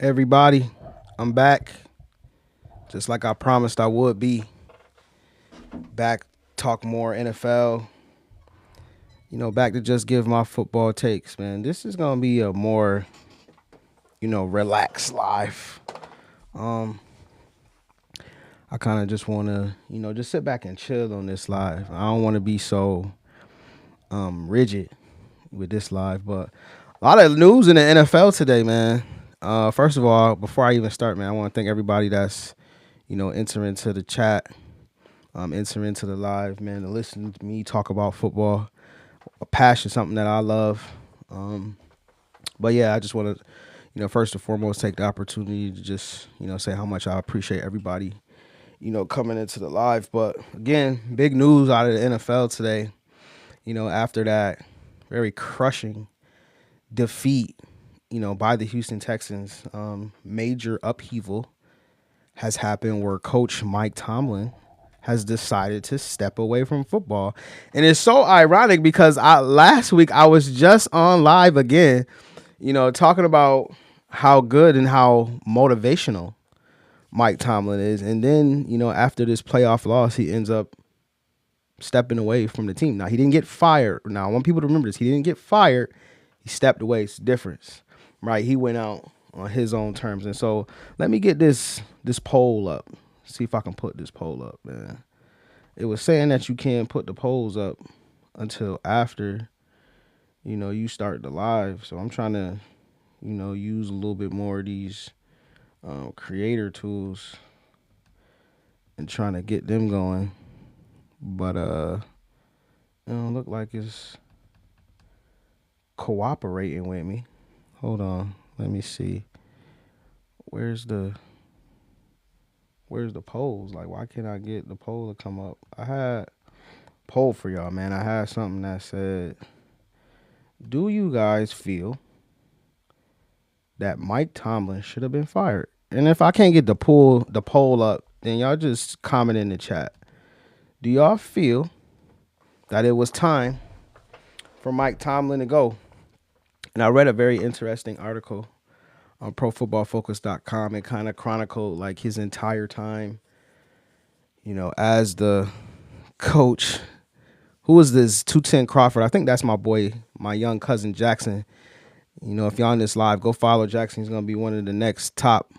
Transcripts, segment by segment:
Everybody, I'm back, just like I promised I would be. Back, talk more NFL. Back to just give my football takes, man. This is gonna be a more, relaxed live. Um, I kind of just wanna, just sit back and chill on this live. I don't want to be so rigid with this live, but a lot of news in the NFL today, man. First of all, before I even start, man, I want to thank everybody that's enter into the chat, enter into the live, man, to listen to me talk about football. A passion, something that I love. But yeah, I just want to, first and foremost, take the opportunity to just, say how much I appreciate everybody, coming into the live. But again, big news out of the NFL today. After that very crushing defeat, by the Houston Texans, major upheaval has happened where Coach Mike Tomlin has decided to step away from football. And it's so ironic because last week I was just on live again, talking about how good and how motivational Mike Tomlin is. And then, after this playoff loss, he ends up stepping away from the team. Now, he didn't get fired. Now, I want people to remember this. He didn't get fired. He stepped away. It's the difference, right? He went out on his own terms. And so let me get this poll up. See if I can put this poll up, man. It was saying that you can't put the polls up until after, you start the live. So I'm trying to, use a little bit more of these creator tools and trying to get them going. But it don't look like it's cooperating with me. Hold on. Let me see. Where's the polls? Like, why can't I get the poll to come up? I had poll for y'all, man. I had something that said, do you guys feel that Mike Tomlin should have been fired? And if I can't get the poll up, then y'all just comment in the chat. Do y'all feel that it was time for Mike Tomlin to go? And I read a very interesting article on ProFootballFocus.com. It kind of chronicled like his entire time, as the coach. Who is this 210 Crawford? I think that's my boy, my young cousin Jackson. If y'all on this live, go follow Jackson. He's going to be one of the next top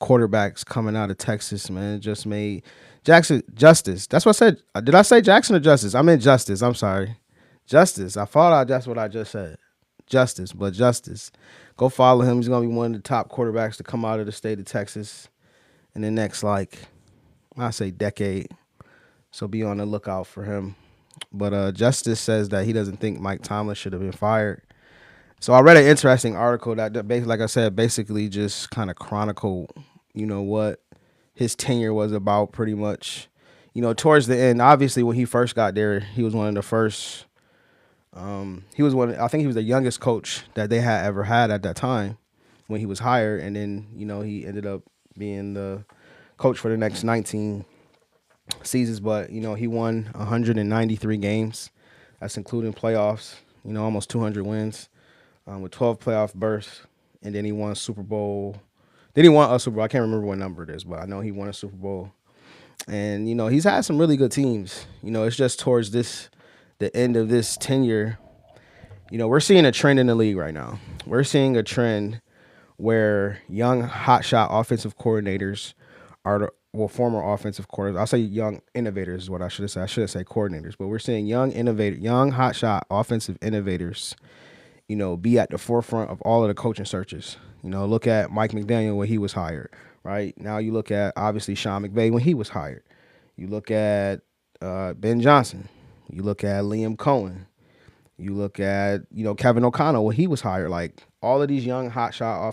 quarterbacks coming out of Texas, man. Just made Jackson Justice. That's what I said. Did I say Jackson or Justice? I meant Justice. I'm sorry. Justice. I thought that's what I just said. Justice, but Justice. Go follow him. He's going to be one of the top quarterbacks to come out of the state of Texas in the next, I say decade. So be on the lookout for him. But Justice says that he doesn't think Mike Tomlin should have been fired. So I read an interesting article that basically, like I said, basically just kind of chronicled, what his tenure was about pretty much. Towards the end, obviously when he first got there, he was one of the first. I think he was the youngest coach that they had ever had at that time when he was hired. And then, he ended up being the coach for the next 19 seasons. But, he won 193 games. That's including playoffs, almost 200 wins with 12 playoff berths. And then he won Super Bowl. Then he won a Super Bowl. I can't remember what number it is, but I know he won a Super Bowl. And, he's had some really good teams. It's just towards the end of this tenure, we're seeing a trend in the league right now. We're seeing a trend where young hotshot offensive coordinators former offensive coordinators. I'll say young innovators is what I should have said. I shouldn't say coordinators, but we're seeing young hotshot offensive innovators, be at the forefront of all of the coaching searches. Look at Mike McDaniel when he was hired, right? Now you look at, obviously, Sean McVay when he was hired. You look at Ben Johnson. You look at Liam Cohen. You look at, Kevin O'Connell when he was hired. Like, all of these young hotshot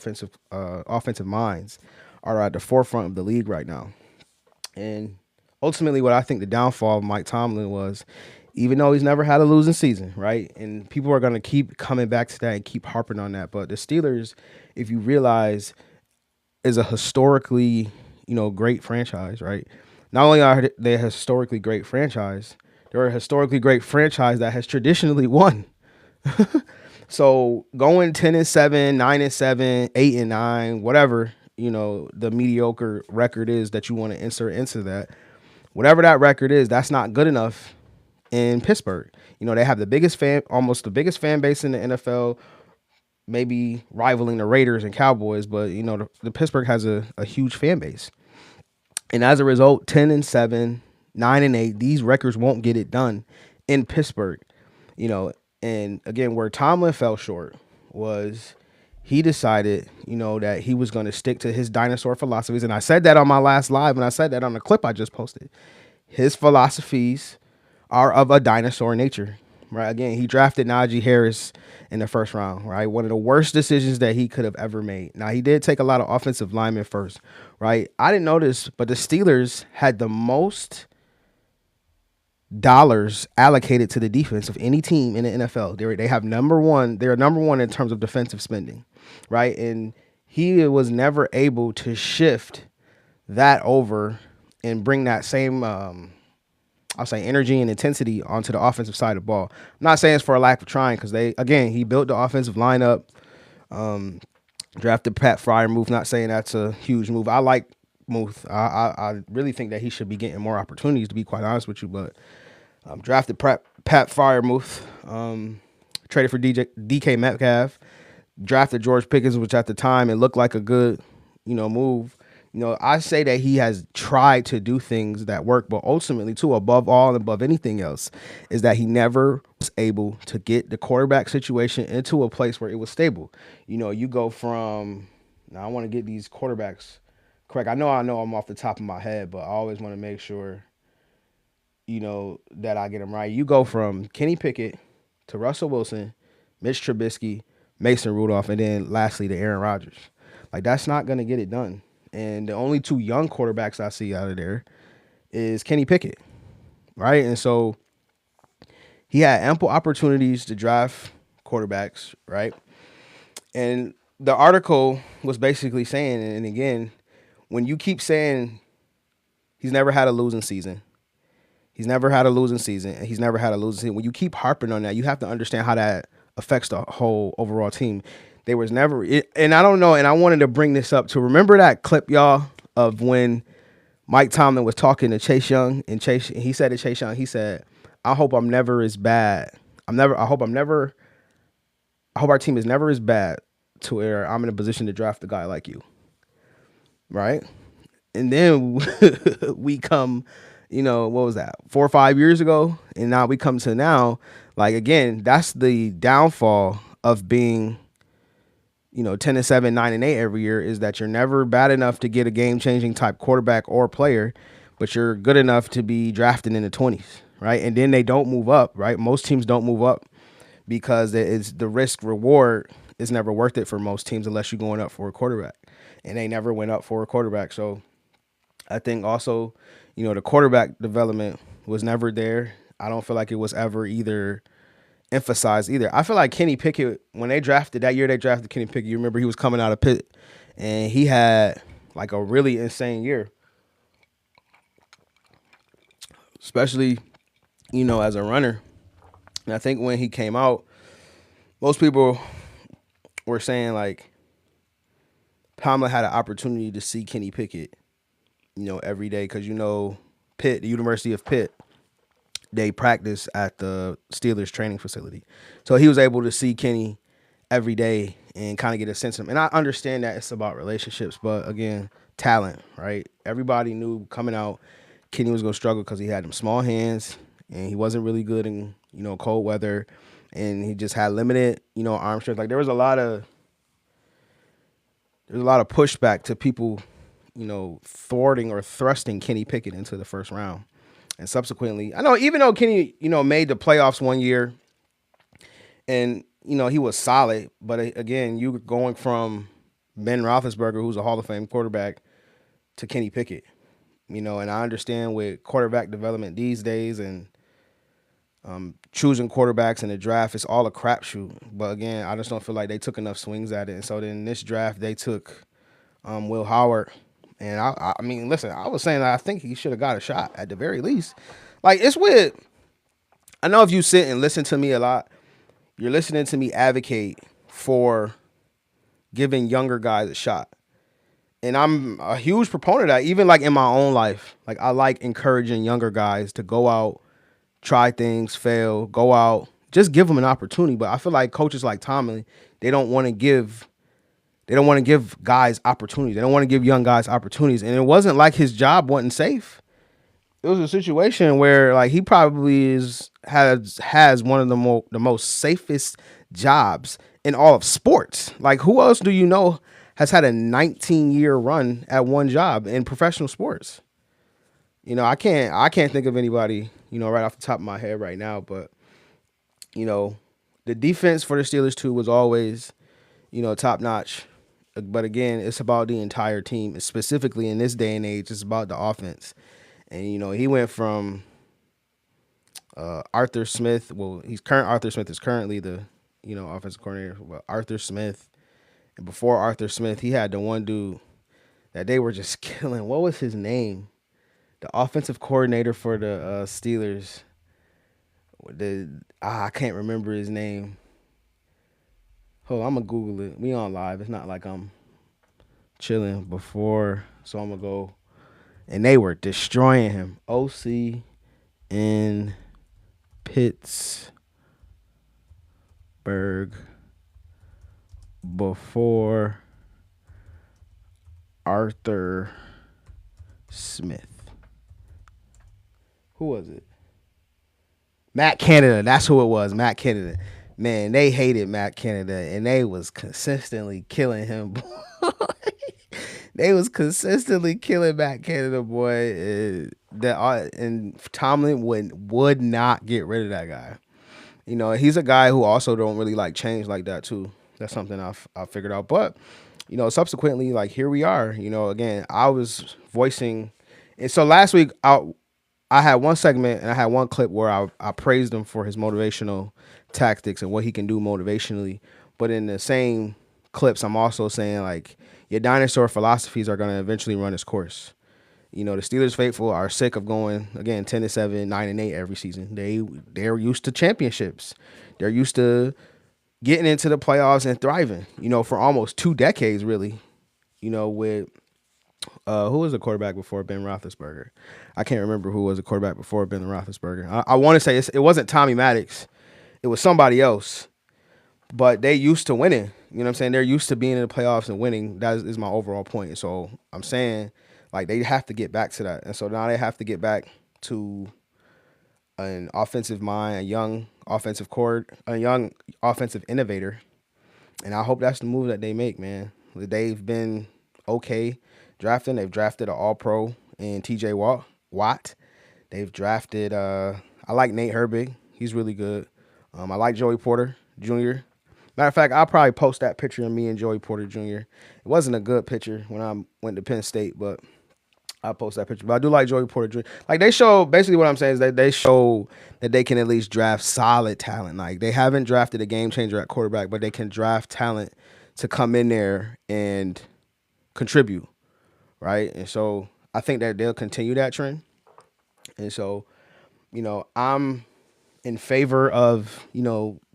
offensive minds are at the forefront of the league right now. And ultimately what I think the downfall of Mike Tomlin was, even though he's never had a losing season, right? And people are going to keep coming back to that and keep harping on that. But the Steelers, if you realize, is a historically, great franchise, right? Not only are they a historically great franchise, they're a historically great franchise that has traditionally won. So going 10-7, 9-7, 8-9, whatever, the mediocre record is that you want to insert into that, whatever that record is, that's not good enough in Pittsburgh. They have almost the biggest fan base in the NFL, maybe rivaling the Raiders and Cowboys, but the Pittsburgh has a huge fan base. And as a result, 10-7, 9-8, these records won't get it done in Pittsburgh. You know, and again, where Tomlin fell short was he decided, that he was going to stick to his dinosaur philosophies. And I said that on my last live, and I said that on the clip I just posted. His philosophies are of a dinosaur nature, right? Again, he drafted Najee Harris in the first round, right? One of the worst decisions that he could have ever made. Now, he did take a lot of offensive linemen first, right? I didn't know this, but the Steelers had the most dollars allocated to the defense of any team in the NFL. They have number one. They're number one in terms of defensive spending, right? And he was never able to shift that over and bring that same, I'll say, energy and intensity onto the offensive side of the ball. I'm not saying it's for a lack of trying, because he built the offensive lineup, drafted Pat Fryermuth. Not saying that's a huge move. I like Muth. I really think that he should be getting more opportunities, to be quite honest with you. But drafted Pat Fryermuth, traded for DK Metcalf, drafted George Pickens, which at the time it looked like a good, move. I say that he has tried to do things that work, but ultimately, too, above all and above anything else, is that he never was able to get the quarterback situation into a place where it was stable. You go from, now I want to get these quarterbacks correct. I know I'm off the top of my head, but I always want to make sure, that I get them right. You go from Kenny Pickett to Russell Wilson, Mitch Trubisky, Mason Rudolph, and then lastly to Aaron Rodgers. Like, that's not going to get it done. And the only two young quarterbacks I see out of there is Kenny Pickett, right? And so he had ample opportunities to draft quarterbacks, right? And the article was basically saying, and again, when you keep saying he's never had a losing season, when you keep harping on that, you have to understand how that affects the whole overall team. There was never, and I don't know, and I wanted to bring this up to remember that clip, y'all, of when Mike Tomlin was talking to Chase Young, and he said to Chase Young, he said, I hope I'm never as bad. I hope our team is never as bad to where I'm in a position to draft a guy like you. Right? And then we come, what was that, 4 or 5 years ago? And now we come to now, like, again, that's the downfall of being 10-7, 9-8 every year, is that you're never bad enough to get a game-changing type quarterback or player, but you're good enough to be drafted in the 20s, right? And then they don't move up, right? Most teams don't move up because it's the risk reward is never worth it for most teams unless you're going up for a quarterback, and they never went up for a quarterback. So I think also, the quarterback development was never there. I don't feel like it was ever emphasized either. I feel like Kenny Pickett, when they drafted Kenny Pickett, you remember he was coming out of Pitt, and he had like a really insane year, especially, as a runner. And I think when he came out, most people were saying like Tomlin had an opportunity to see Kenny Pickett, every day, because Pitt, the University of Pitt, they practice at the Steelers training facility. So he was able to see Kenny every day and kind of get a sense of him. And I understand that it's about relationships, but again, talent, right? Everybody knew coming out Kenny was going to struggle because he had them small hands and he wasn't really good in, cold weather, and he just had limited, arm strength. Like there was a lot of pushback to people, thwarting or thrusting Kenny Pickett into the first round. And subsequently, I know even though Kenny, made the playoffs one year and, he was solid, but again, you were going from Ben Roethlisberger, who's a Hall of Fame quarterback, to Kenny Pickett, and I understand with quarterback development these days and choosing quarterbacks in the draft, it's all a crapshoot. But again, I just don't feel like they took enough swings at it. And so then in this draft, they took Will Howard. And I mean, listen, I was saying that I think he should have got a shot at the very least. Like, it's weird. I know if you sit and listen to me a lot, you're listening to me advocate for giving younger guys a shot. And I'm a huge proponent of that, even like in my own life. Like I like encouraging younger guys to go out, try things, fail, go out, just give them an opportunity. But I feel like coaches like Tomlin, they don't want to give guys opportunities. They don't want to give young guys opportunities. And it wasn't like his job wasn't safe. It was a situation where like he probably has one of the most safest jobs in all of sports. Like who else do you know has had a 19-year run at one job in professional sports? I can't think of anybody, right off the top of my head right now, but the defense for the Steelers too was always, top notch. But again, it's about the entire team. Specifically in this day and age, it's about the offense. And he went from Arthur Smith. Well, Arthur Smith is currently the offensive coordinator. But Arthur Smith, and before Arthur Smith, he had the one dude that they were just killing. What was his name? The offensive coordinator for the Steelers. I can't remember his name. Hold on, I'm gonna Google it. We on live. It's not like I'm chilling before, so I'm gonna go. And they were destroying him. OC in Pittsburgh before Arthur Smith. Who was it? Matt Canada. That's who it was. Matt Canada. Man, they hated Matt Canada, and they was consistently killing him. They was consistently killing Matt Canada, boy. And Tomlin would not get rid of that guy. He's a guy who also don't really like change like that too. That's something I figured out. But subsequently, like here we are. Again, I was voicing, and so last week I had one segment and I had one clip where I praised him for his motivational tactics and what he can do motivationally. But in the same clips, I'm also saying like your dinosaur philosophies are going to eventually run its course. The Steelers faithful are sick of going again 10-7, 9-8 every season. They're used to championships. They're used to getting into the playoffs and thriving. For almost 2 decades, really. With who was the quarterback before Ben Roethlisberger? I can't remember who was the quarterback before Ben Roethlisberger. I want to say it wasn't Tommy Maddox. It was somebody else. But they used to winning. You know what I'm saying? They're used to being in the playoffs and winning. That is my overall point. So I'm saying, like, they have to get back to that. And so now they have to get back to an offensive mind, a young offensive innovator. And I hope that's the move that they make, man. They've been okay drafting. They've drafted an all-pro in TJ Watt. They've drafted, I like Nate Herbig. He's really good. I like Joey Porter Jr. Matter of fact, I'll probably post that picture of me and Joey Porter Jr. It wasn't a good picture when I went to Penn State, but I'll post that picture. But I do like Joey Porter Jr. Like they show, basically what I'm saying is that they show that they can at least draft solid talent. Like they haven't drafted a game changer at quarterback, but they can draft talent to come in there and contribute, right? And so I think that they'll continue that trend. And so, I'm in favor of,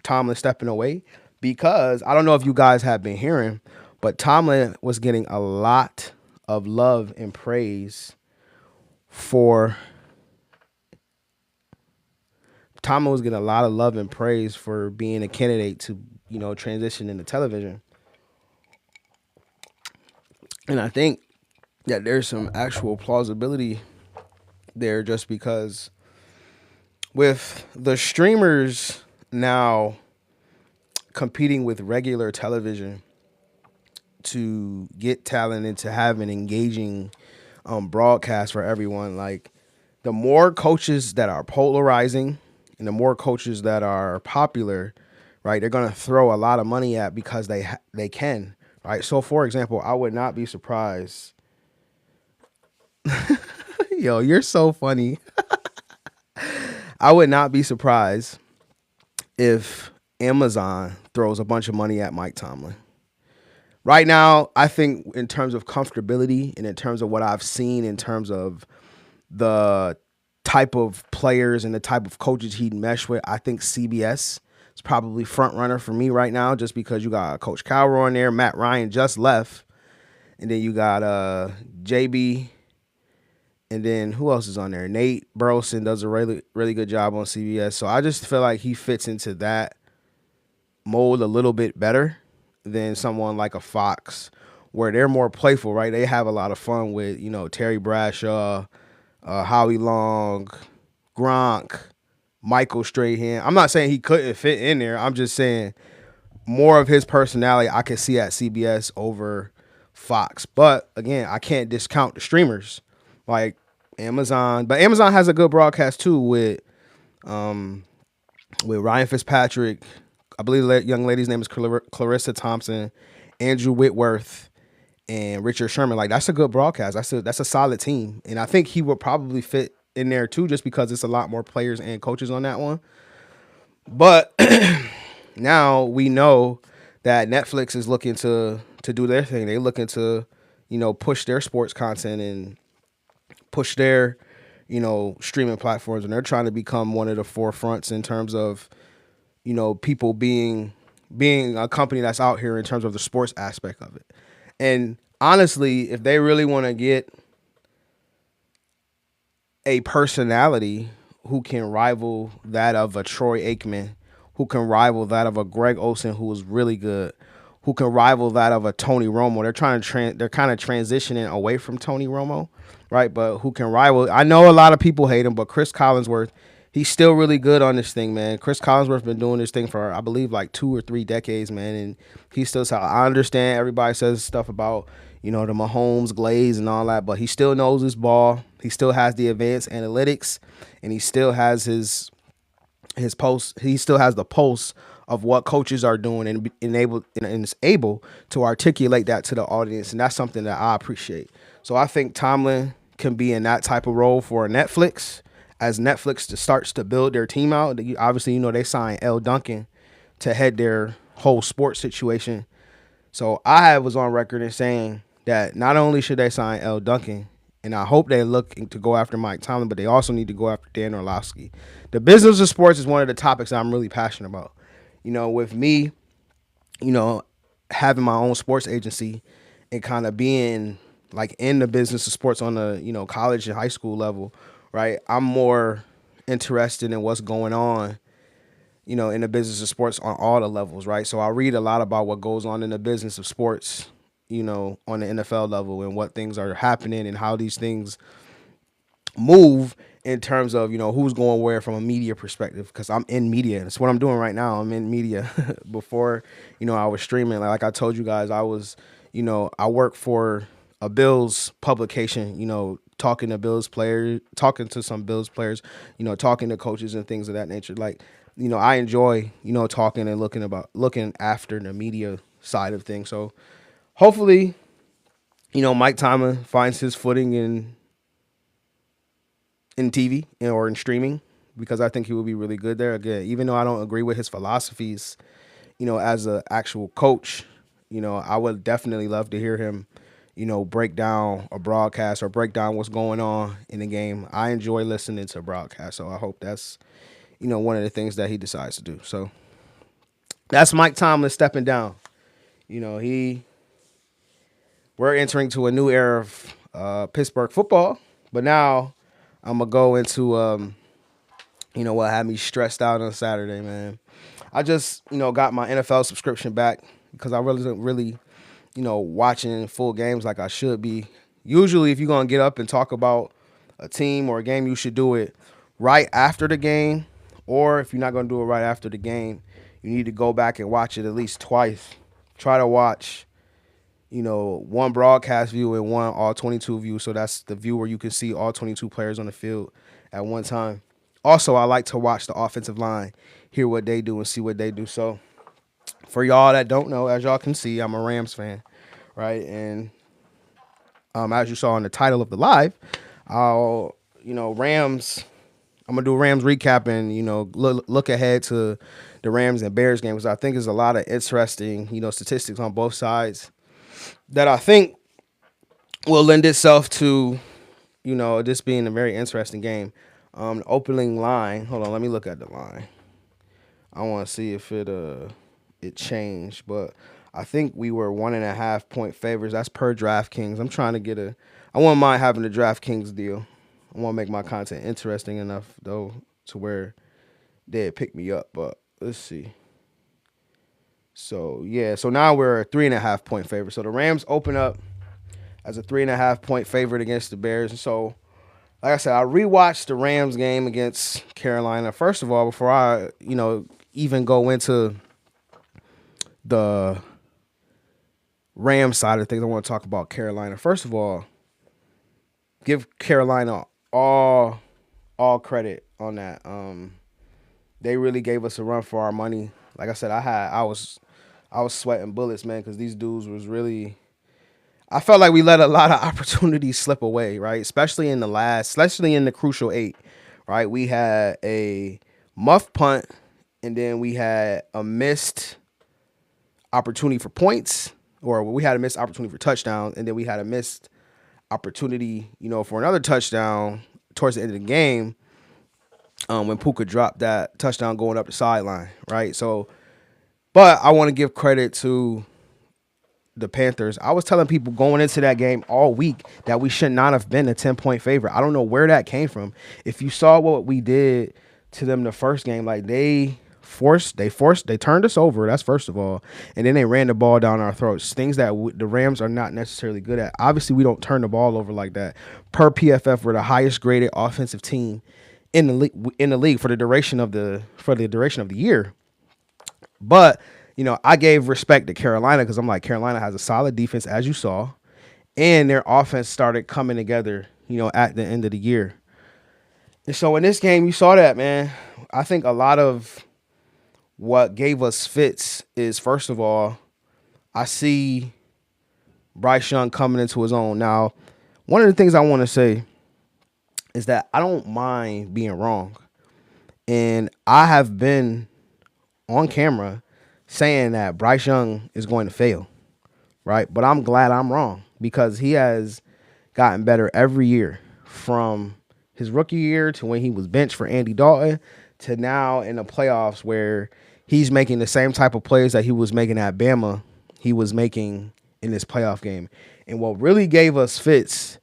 Tomlin stepping away because I don't know if you guys have been hearing, but Tomlin was getting a lot of love and praise for being a candidate to, transition into television. And I think that there's some actual plausibility there just because with the streamers now competing with regular television to get talent and to have an engaging broadcast for everyone, like the more coaches that are polarizing and the more coaches that are popular, right, they're going to throw a lot of money at because they can, right? So, for example, I would not be surprised. Yo, you're so funny. I would not be surprised if Amazon throws a bunch of money at Mike Tomlin. Right now, I think in terms of comfortability and in terms of what I've seen in terms of the type of players and the type of coaches he'd mesh with, I think CBS is probably front runner for me right now, just because you got Coach Cowher on there. Matt Ryan just left, and then you got JB, and then who else is on there? Nate Burleson does a really good job on CBS. So I just feel like he fits into that mold a little bit better than someone like a Fox, where they're more playful, right? They have a lot of fun with, Terry Bradshaw, Howie Long, Gronk, Michael Strahan. I'm not saying he couldn't fit in there. I'm just saying more of his personality I can see at CBS over Fox. But again, I can't discount the streamers like Amazon. But Amazon has a good broadcast too with Ryan Fitzpatrick. I believe the young lady's name is Clarissa Thompson, Andrew Whitworth, and Richard Sherman. Like, that's a good broadcast. That's a solid team, and I think he would probably fit in there too, just because it's a lot more players and coaches on that one. But now we know that Netflix is looking to do their thing. They're looking to, push their sports content and push their, streaming platforms, and they're trying to become one of the forefronts in terms of, people being a company that's out here in terms of the sports aspect of it. And honestly, if they really want to get a personality who can rival that of a Troy Aikman, who can rival that of a Greg Olsen, who is really good, who can rival that of a Tony Romo. They're kind of transitioning away from Tony Romo, right? But who can rival? I know a lot of people hate him, but Chris Collinsworth, he's still really good on this thing, man. Chris Collinsworth been doing this thing for, I believe, like 2 or 3 decades, man, and he still. I understand everybody says stuff about, the Mahomes glaze and all that, but he still knows his ball. He still has the advanced analytics, and he still has his post. He still has the pulse of what coaches are doing, and is able to articulate that to the audience, and that's something that I appreciate. So I think Tomlin can be in that type of role for Netflix, as Netflix starts to build their team out. Obviously, they signed L. Duncan to head their whole sports situation. So I was on record in saying that not only should they sign L. Duncan, and I hope they're looking to go after Mike Tomlin, but they also need to go after Dan Orlovsky. The business of sports is one of the topics I'm really passionate about. With me, having my own sports agency and kind of being like in the business of sports on the, college and high school level, right? I'm more interested in what's going on, in the business of sports on all the levels, right? So I read a lot about what goes on in the business of sports, on the NFL level, and what things are happening and how these things move in terms of, who's going where from a media perspective, because I'm in media. That's what I'm doing right now. I'm in media. Before, I was streaming. Like I told you guys, I was, I work for a Bills publication, talking to Bills players, talking to some Bills players, talking to coaches and things of that nature. Like, I enjoy, talking and looking after the media side of things. So hopefully, Mike Tomlin finds his footing in TV or in streaming, because I think he will be really good there. Again, even though I don't agree with his philosophies, as an actual coach, I would definitely love to hear him, break down a broadcast or break down what's going on in the game. I enjoy listening to broadcasts, so I hope that's, one of the things that he decides to do. So that's Mike Tomlin stepping down. We're entering to a new era of Pittsburgh football, but now I'm gonna go into what had me stressed out on Saturday, man. I just got my NFL subscription back because I wasn't really watching full games like I should be. Usually, if you're gonna get up and talk about a team or a game, you should do it right after the game, or if you're not gonna do it right after the game, you need to go back and watch it at least twice. Try to watch one broadcast view and one all 22 view. So that's the view where you can see all 22 players on the field at one time. Also, I like to watch the offensive line, hear what they do and see what they do. So for y'all that don't know, as y'all can see, I'm a Rams fan, right? And as you saw in the title of the live, Rams, I'm going to do a Rams recap and, look ahead to the Rams and Bears game, because I think there's a lot of interesting, statistics on both sides that I think will lend itself to, this being a very interesting game. The opening line, hold on, let me look at the line. I want to see if it changed, but I think we were 1.5 point favorites. That's per DraftKings. I'm trying to get a. I wouldn't mind having a DraftKings deal. I want to make my content interesting enough though to where they'd pick me up. But let's see. So yeah, so now we're a 3.5 point favorite. So the Rams open up as a 3.5 point favorite against the Bears. And so, like I said, I rewatched the Rams game against Carolina. First of all, before I, even go into the Rams side of things, I want to talk about Carolina. First of all, give Carolina all credit on that. They really gave us a run for our money. Like I said, I was sweating bullets, man, because these dudes was really. I felt like we let a lot of opportunities slip away, right? Especially in the crucial 8, right? We had a muff punt, and then we had a missed opportunity for points, or we had a missed opportunity for touchdowns, and then we had a missed opportunity, for another touchdown towards the end of the game, when Puka dropped that touchdown going up the sideline, right? So, but I want to give credit to the Panthers. I was telling people going into that game all week that we should not have been a 10-point favorite. I don't know where that came from. If you saw what we did to them the first game, like they turned us over. That's first of all, and then they ran the ball down our throats. Things that the Rams are not necessarily good at. Obviously, we don't turn the ball over like that. Per PFF, we're the highest graded offensive team in the league for the duration of the year. But I gave respect to Carolina because I'm like, Carolina has a solid defense, as you saw, and their offense started coming together, at the end of the year. And so in this game, you saw that, man. I think a lot of what gave us fits is, first of all, I see Bryce Young coming into his own. Now, one of the things I want to say is that I don't mind being wrong. And I have been on camera saying that Bryce Young is going to fail, right? But I'm glad I'm wrong because he has gotten better every year from his rookie year to when he was benched for Andy Dalton to now in the playoffs where he's making the same type of plays that he was making at Bama, he was making in this playoff game. And what really gave us fits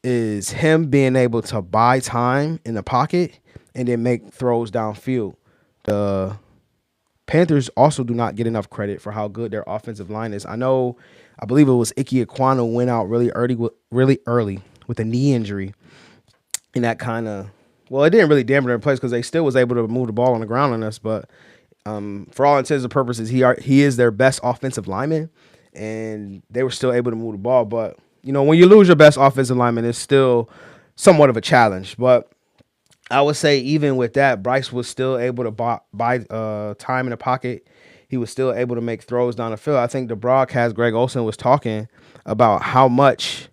is him being able to buy time in the pocket and then make throws downfield. The Panthers also do not get enough credit for how good their offensive line is. I believe it was Ike Ekwonu went out really early with a knee injury. And that kind of, it didn't really damage their place because they still was able to move the ball on the ground on us. But for all intents and purposes, he is their best offensive lineman, and they were still able to move the ball. But, when you lose your best offensive lineman, it's still somewhat of a challenge. But I would say even with that, Bryce was still able to buy time in the pocket. He was still able to make throws down the field. I think the broadcast, Greg Olsen, was talking about how much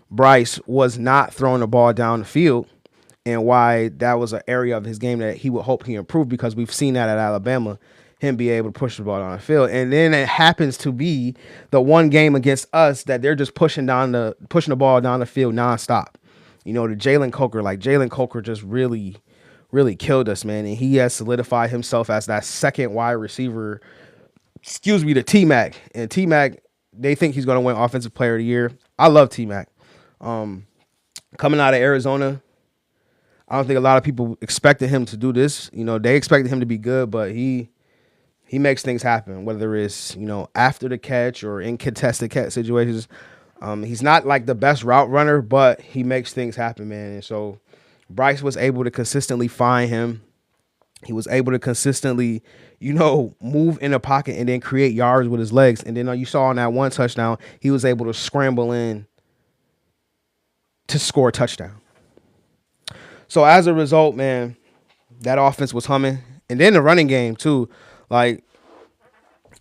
Bryce was not throwing the ball down the field and why that was an area of his game that he would hope he improved because we've seen that at Alabama, him be able to push the ball down the field. And then it happens to be the one game against us that they're just pushing the ball down the field nonstop. The Jalen Coker just really, really killed us, man. And he has solidified himself as that second wide receiver, to T-Mac. And T-Mac, they think he's going to win Offensive Player of the Year. I love T-Mac. Coming out of Arizona, I don't think a lot of people expected him to do this. They expected him to be good, but he makes things happen, whether it's, after the catch or in contested catch situations. He's not like the best route runner, but he makes things happen, man. And so Bryce was able to consistently find him. He was able to consistently, move in the pocket and then create yards with his legs. And then you saw on that one touchdown, he was able to scramble in to score a touchdown. So as a result, man, that offense was humming. And then the running game too. Like,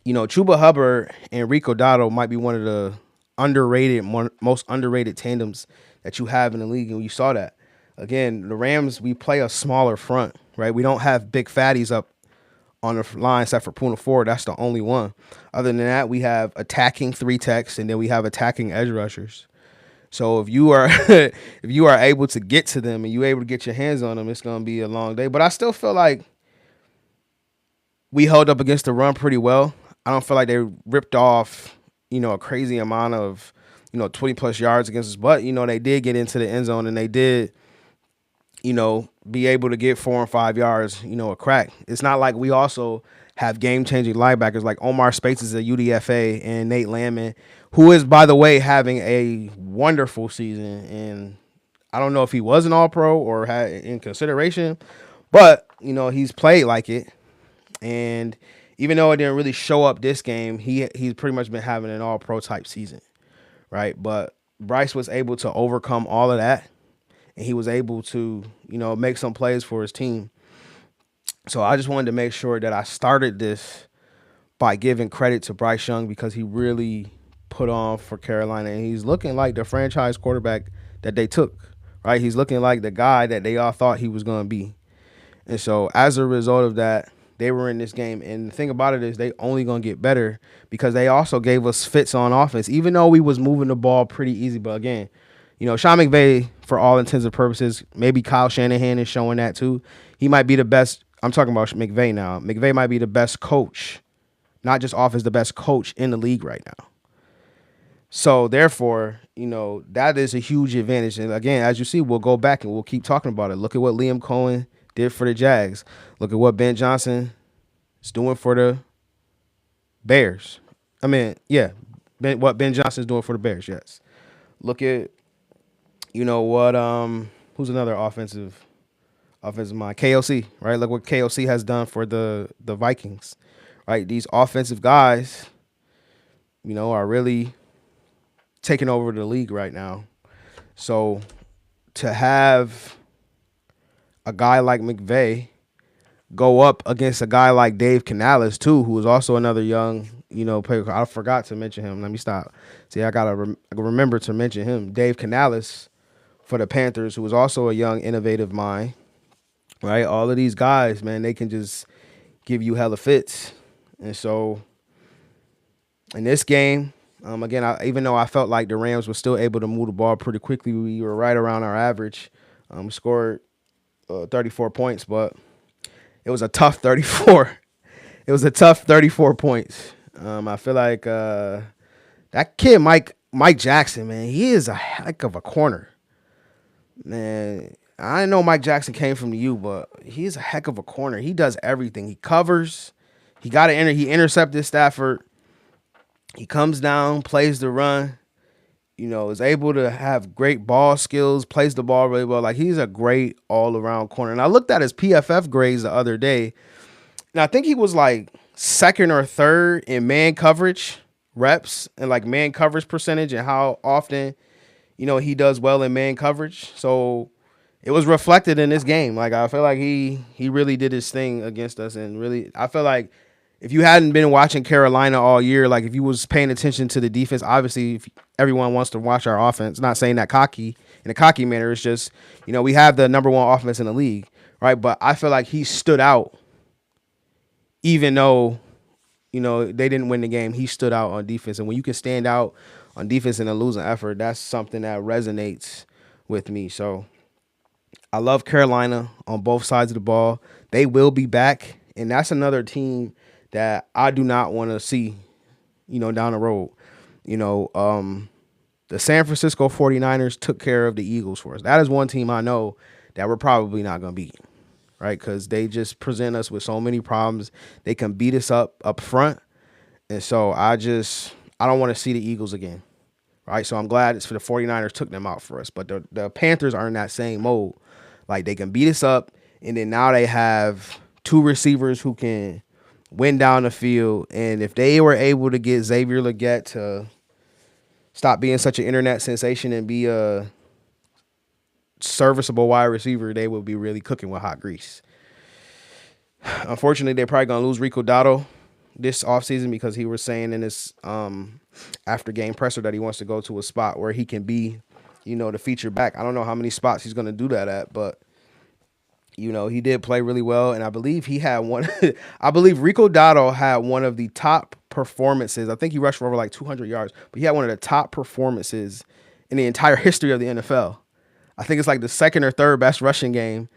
Chuba Hubbard and Rico Dotto might be one of the most underrated tandems that you have in the league, and you saw that. Again, the Rams, we play a smaller front, right? We don't have big fatties up on the line except for Puna Ford. That's the only one. Other than that, we have attacking 3 techs, and then we have attacking edge rushers. So if you are able to get to them and you're able to get your hands on them, it's going to be a long day. But I still feel like we held up against the run pretty well. I don't feel like they ripped off, a crazy amount of, 20 plus yards against us, but they did get into the end zone and they did, be able to get 4 and 5 yards, a crack. It's not like we also have game changing linebackers like Omar Spates is a UDFA and Nate Landman, who is, by the way, having a wonderful season. And I don't know if he was an all pro or had in consideration, but he's played like it. And even though it didn't really show up this game, he's pretty much been having an all pro type season, right? But Bryce was able to overcome all of that, and he was able to, make some plays for his team. So I just wanted to make sure that I started this by giving credit to Bryce Young because he really put on for Carolina, and he's looking like the franchise quarterback that they took, right? He's looking like the guy that they all thought he was going to be. And so as a result of that, they were in this game. And the thing about it is they only going to get better because they also gave us fits on offense, even though we was moving the ball pretty easy. But again, Sean McVay, for all intents and purposes, maybe Kyle Shanahan is showing that too. He might be the best. I'm talking about McVay now. McVay might be the best coach, not just offense, the best coach in the league right now. So therefore, that is a huge advantage. And again, as you see, we'll go back and we'll keep talking about it. Look at what Liam Cohen did for the Jags. Look at what Ben Johnson is doing for the Bears. What Ben Johnson is doing for the Bears, yes. Look at, who's another offensive mind? KOC, right? Look what KOC has done for the Vikings, right? These offensive guys, are really taking over the league right now. So to have a guy like McVay go up against a guy like Dave Canales too, who is also another young, player. I forgot to mention him. Let me stop. See, I gotta remember to mention him. Dave Canales for the Panthers, who is also a young, innovative mind. Right, all of these guys, man, they can just give you hella fits. And so in this game, again, even though I felt like the Rams were still able to move the ball pretty quickly, we were right around our average. Scored 34 points, but it was a tough 34. It was a tough 34 points. I feel like that kid, Mike Jackson, man, he is a heck of a corner. Man, I know Mike Jackson came from the U, but he's a heck of a corner. He does everything. He covers. He intercepted Stafford. He comes down, plays the run. Is able to have great ball skills, plays the ball really well. Like, he's a great all-around corner. And I looked at his PFF grades the other day, and I think he was like second or third in man coverage reps and like man coverage percentage and how often, he does well in man coverage. So it was reflected in this game. Like, I feel like he really did his thing against us, and really, I feel like if you hadn't been watching Carolina all year, like if you was paying attention to the defense, obviously if everyone wants to watch our offense, not saying that cocky in a cocky manner. It's just, we have the number one offense in the league, right? But I feel like he stood out, even though, they didn't win the game. He stood out on defense. And when you can stand out on defense in a losing effort, that's something that resonates with me. So I love Carolina on both sides of the ball. They will be back, and that's another team that I do not want to see, down the road. The San Francisco 49ers took care of the Eagles for us. That is one team I know that we're probably not going to beat, right? Because they just present us with so many problems. They can beat us up front. And so I don't want to see the Eagles again, right? So I'm glad it's for the 49ers took them out for us. But the Panthers are in that same mode. Like, they can beat us up, and then now they have two receivers who can win down the field. And if they were able to get Xavier Legette to stop being such an internet sensation and be a serviceable wide receiver, they would be really cooking with hot grease. Unfortunately, they're probably going to lose Rico Dotto this offseason because he was saying in his after-game presser that he wants to go to a spot where he can be, the feature back. I don't know how many spots he's going to do that at, but he did play really well, and I believe he had one. I believe Rico Dotto had one of the top performances. I think he rushed for over like 200 yards, but he had one of the top performances in the entire history of the NFL. I think it's like the second or third best rushing game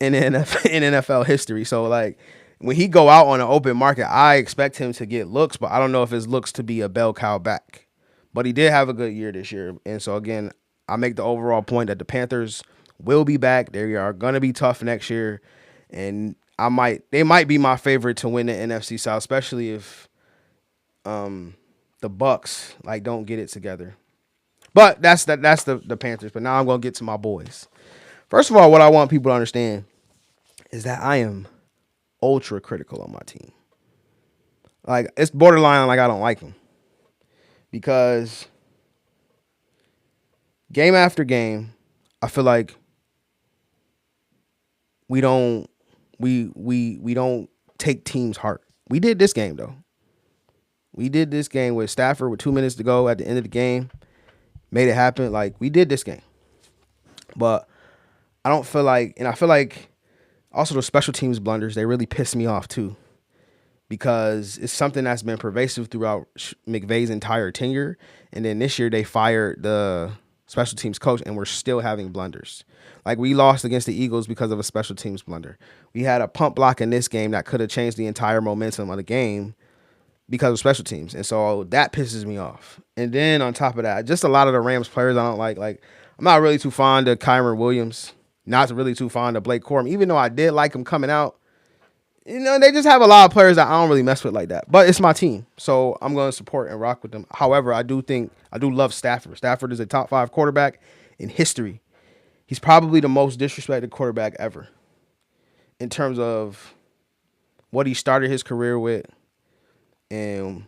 in NFL history. So, like, when he go out on an open market, I expect him to get looks, but I don't know if his looks to be a bell cow back. But he did have a good year this year, and so again, I make the overall point that the Panthers will be back. They are gonna be tough next year, and they might be my favorite to win the NFC South, especially if the Bucks like don't get it together. But that's the Panthers. But now I'm gonna get to my boys. First of all, what I want people to understand is that I am ultra critical on my team. Like it's borderline like I don't like them because game after game, I feel like we don't we don't take teams' heart. We did this game though. We did this game with Stafford with 2 minutes to go at the end of the game. Made it happen. Like we did this game. But I don't feel like, and I feel like also the special teams blunders, they really piss me off too. Because it's something that's been pervasive throughout McVay's entire tenure. And then this year they fired the special teams coach and we're still having blunders. Like we lost against the Eagles because of a special teams blunder. We had a pump block in this game that could have changed the entire momentum of the game because of special teams. And so that pisses me off. And then on top of that, just a lot of the Rams players I don't like. Like I'm not really too fond of Kyron Williams. Not really too fond of Blake Corum, even though I did like him coming out. You know, they just have a lot of players that I don't really mess with like that. But it's my team, so I'm going to support and rock with them. However, I do love Stafford. Stafford is a top 5 quarterback in history. He's probably the most disrespected quarterback ever in terms of what he started his career with and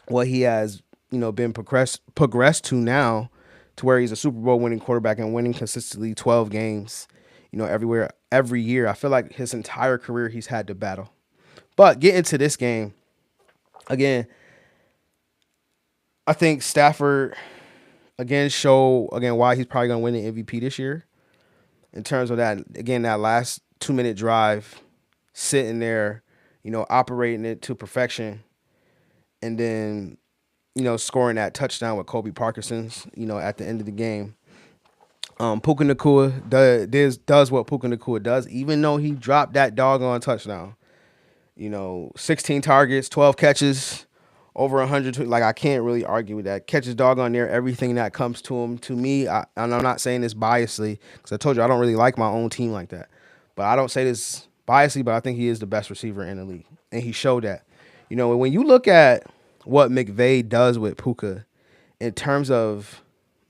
what he has, been progressed to now to where he's a Super Bowl winning quarterback and winning consistently 12 games, every year. I feel like his entire career he's had to battle. But get into this game, again, I think Stafford, show why he's probably going to win the MVP this year. In terms of that, again, that last 2-minute drive, sitting there, operating it to perfection, and then, scoring that touchdown with Kobe Parkinson's, at the end of the game. Puka Nacua does what Puka Nacua does, even though he dropped that doggone touchdown. 16 targets, 12 catches, over 100. Like, I can't really argue with that. Catches doggone near everything that comes to him. To me, and I'm not saying this biasly, because I told you I don't really like my own team like that. But I don't say this biasly, but I think he is the best receiver in the league. And he showed that. When you look at what McVay does with Puka in terms of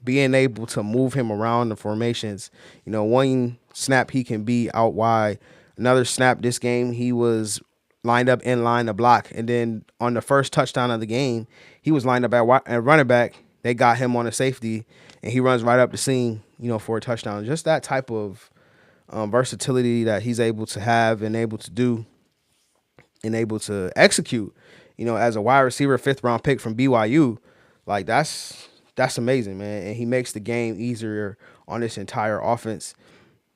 being able to move him around the formations, one snap he can be out wide. Another snap this game, he was lined up in line to block. And then on the first touchdown of the game, he was lined up at running back. They got him on a safety, and he runs right up the seam, for a touchdown. Just that type of versatility that he's able to have and able to do and able to execute, as a wide receiver, 5th-round pick from BYU, like that's amazing, man. And he makes the game easier on this entire offense.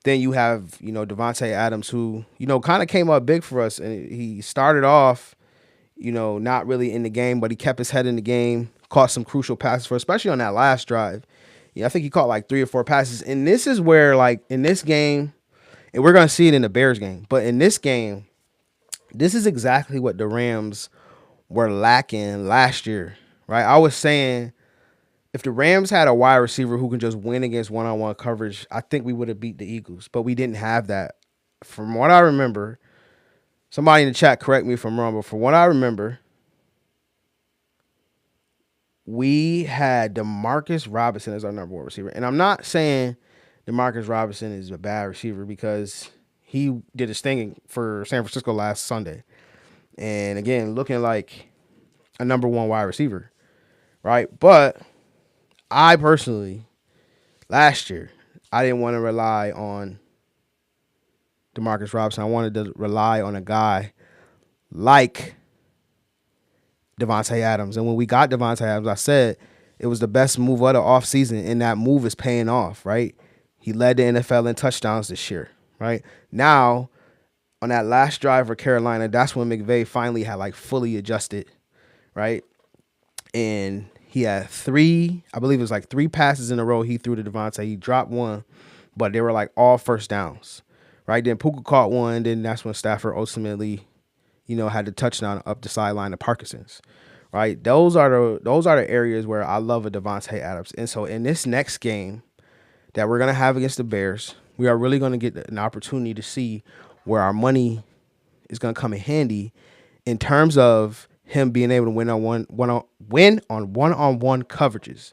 Then you have, Devontae Adams, who, kind of came up big for us. And he started off, not really in the game, but he kept his head in the game, caught some crucial passes for, especially on that last drive. I think he caught like 3 or 4 passes. And this is where, like, in this game, and we're going to see it in the Bears game, but in this game, this is exactly what the Rams were lacking last year, right? I was saying, if the Rams had a wide receiver who can just win against one-on-one coverage, I think we would have beat the Eagles. But we didn't have that. From what I remember, somebody in the chat correct me if I'm wrong, but from what I remember, we had DeMarcus Robinson as our number 1 receiver. And I'm not saying DeMarcus Robinson is a bad receiver because he did his thing for San Francisco last Sunday. And again, looking like a number 1 wide receiver, right? But I personally, last year, I didn't want to rely on DeMarcus Robinson. I wanted to rely on a guy like Devontae Adams. And when we got Devontae Adams, I said it was the best move of the offseason, and that move is paying off, right? He led the NFL in touchdowns this year, right? Now, on that last drive for Carolina, that's when McVay finally had, like, fully adjusted, right? And he had 3 passes in a row he threw to Devontae. He dropped 1, but they were like all first downs, right? Then Puka caught 1. Then that's when Stafford ultimately, had the touchdown up the sideline to Parkinson's. Right, those are the areas where I love a Devontae Adams. And so in this next game that we're gonna have against the Bears, we are really gonna get an opportunity to see where our money is gonna come in handy in terms of him being able to win on one-on-one coverages,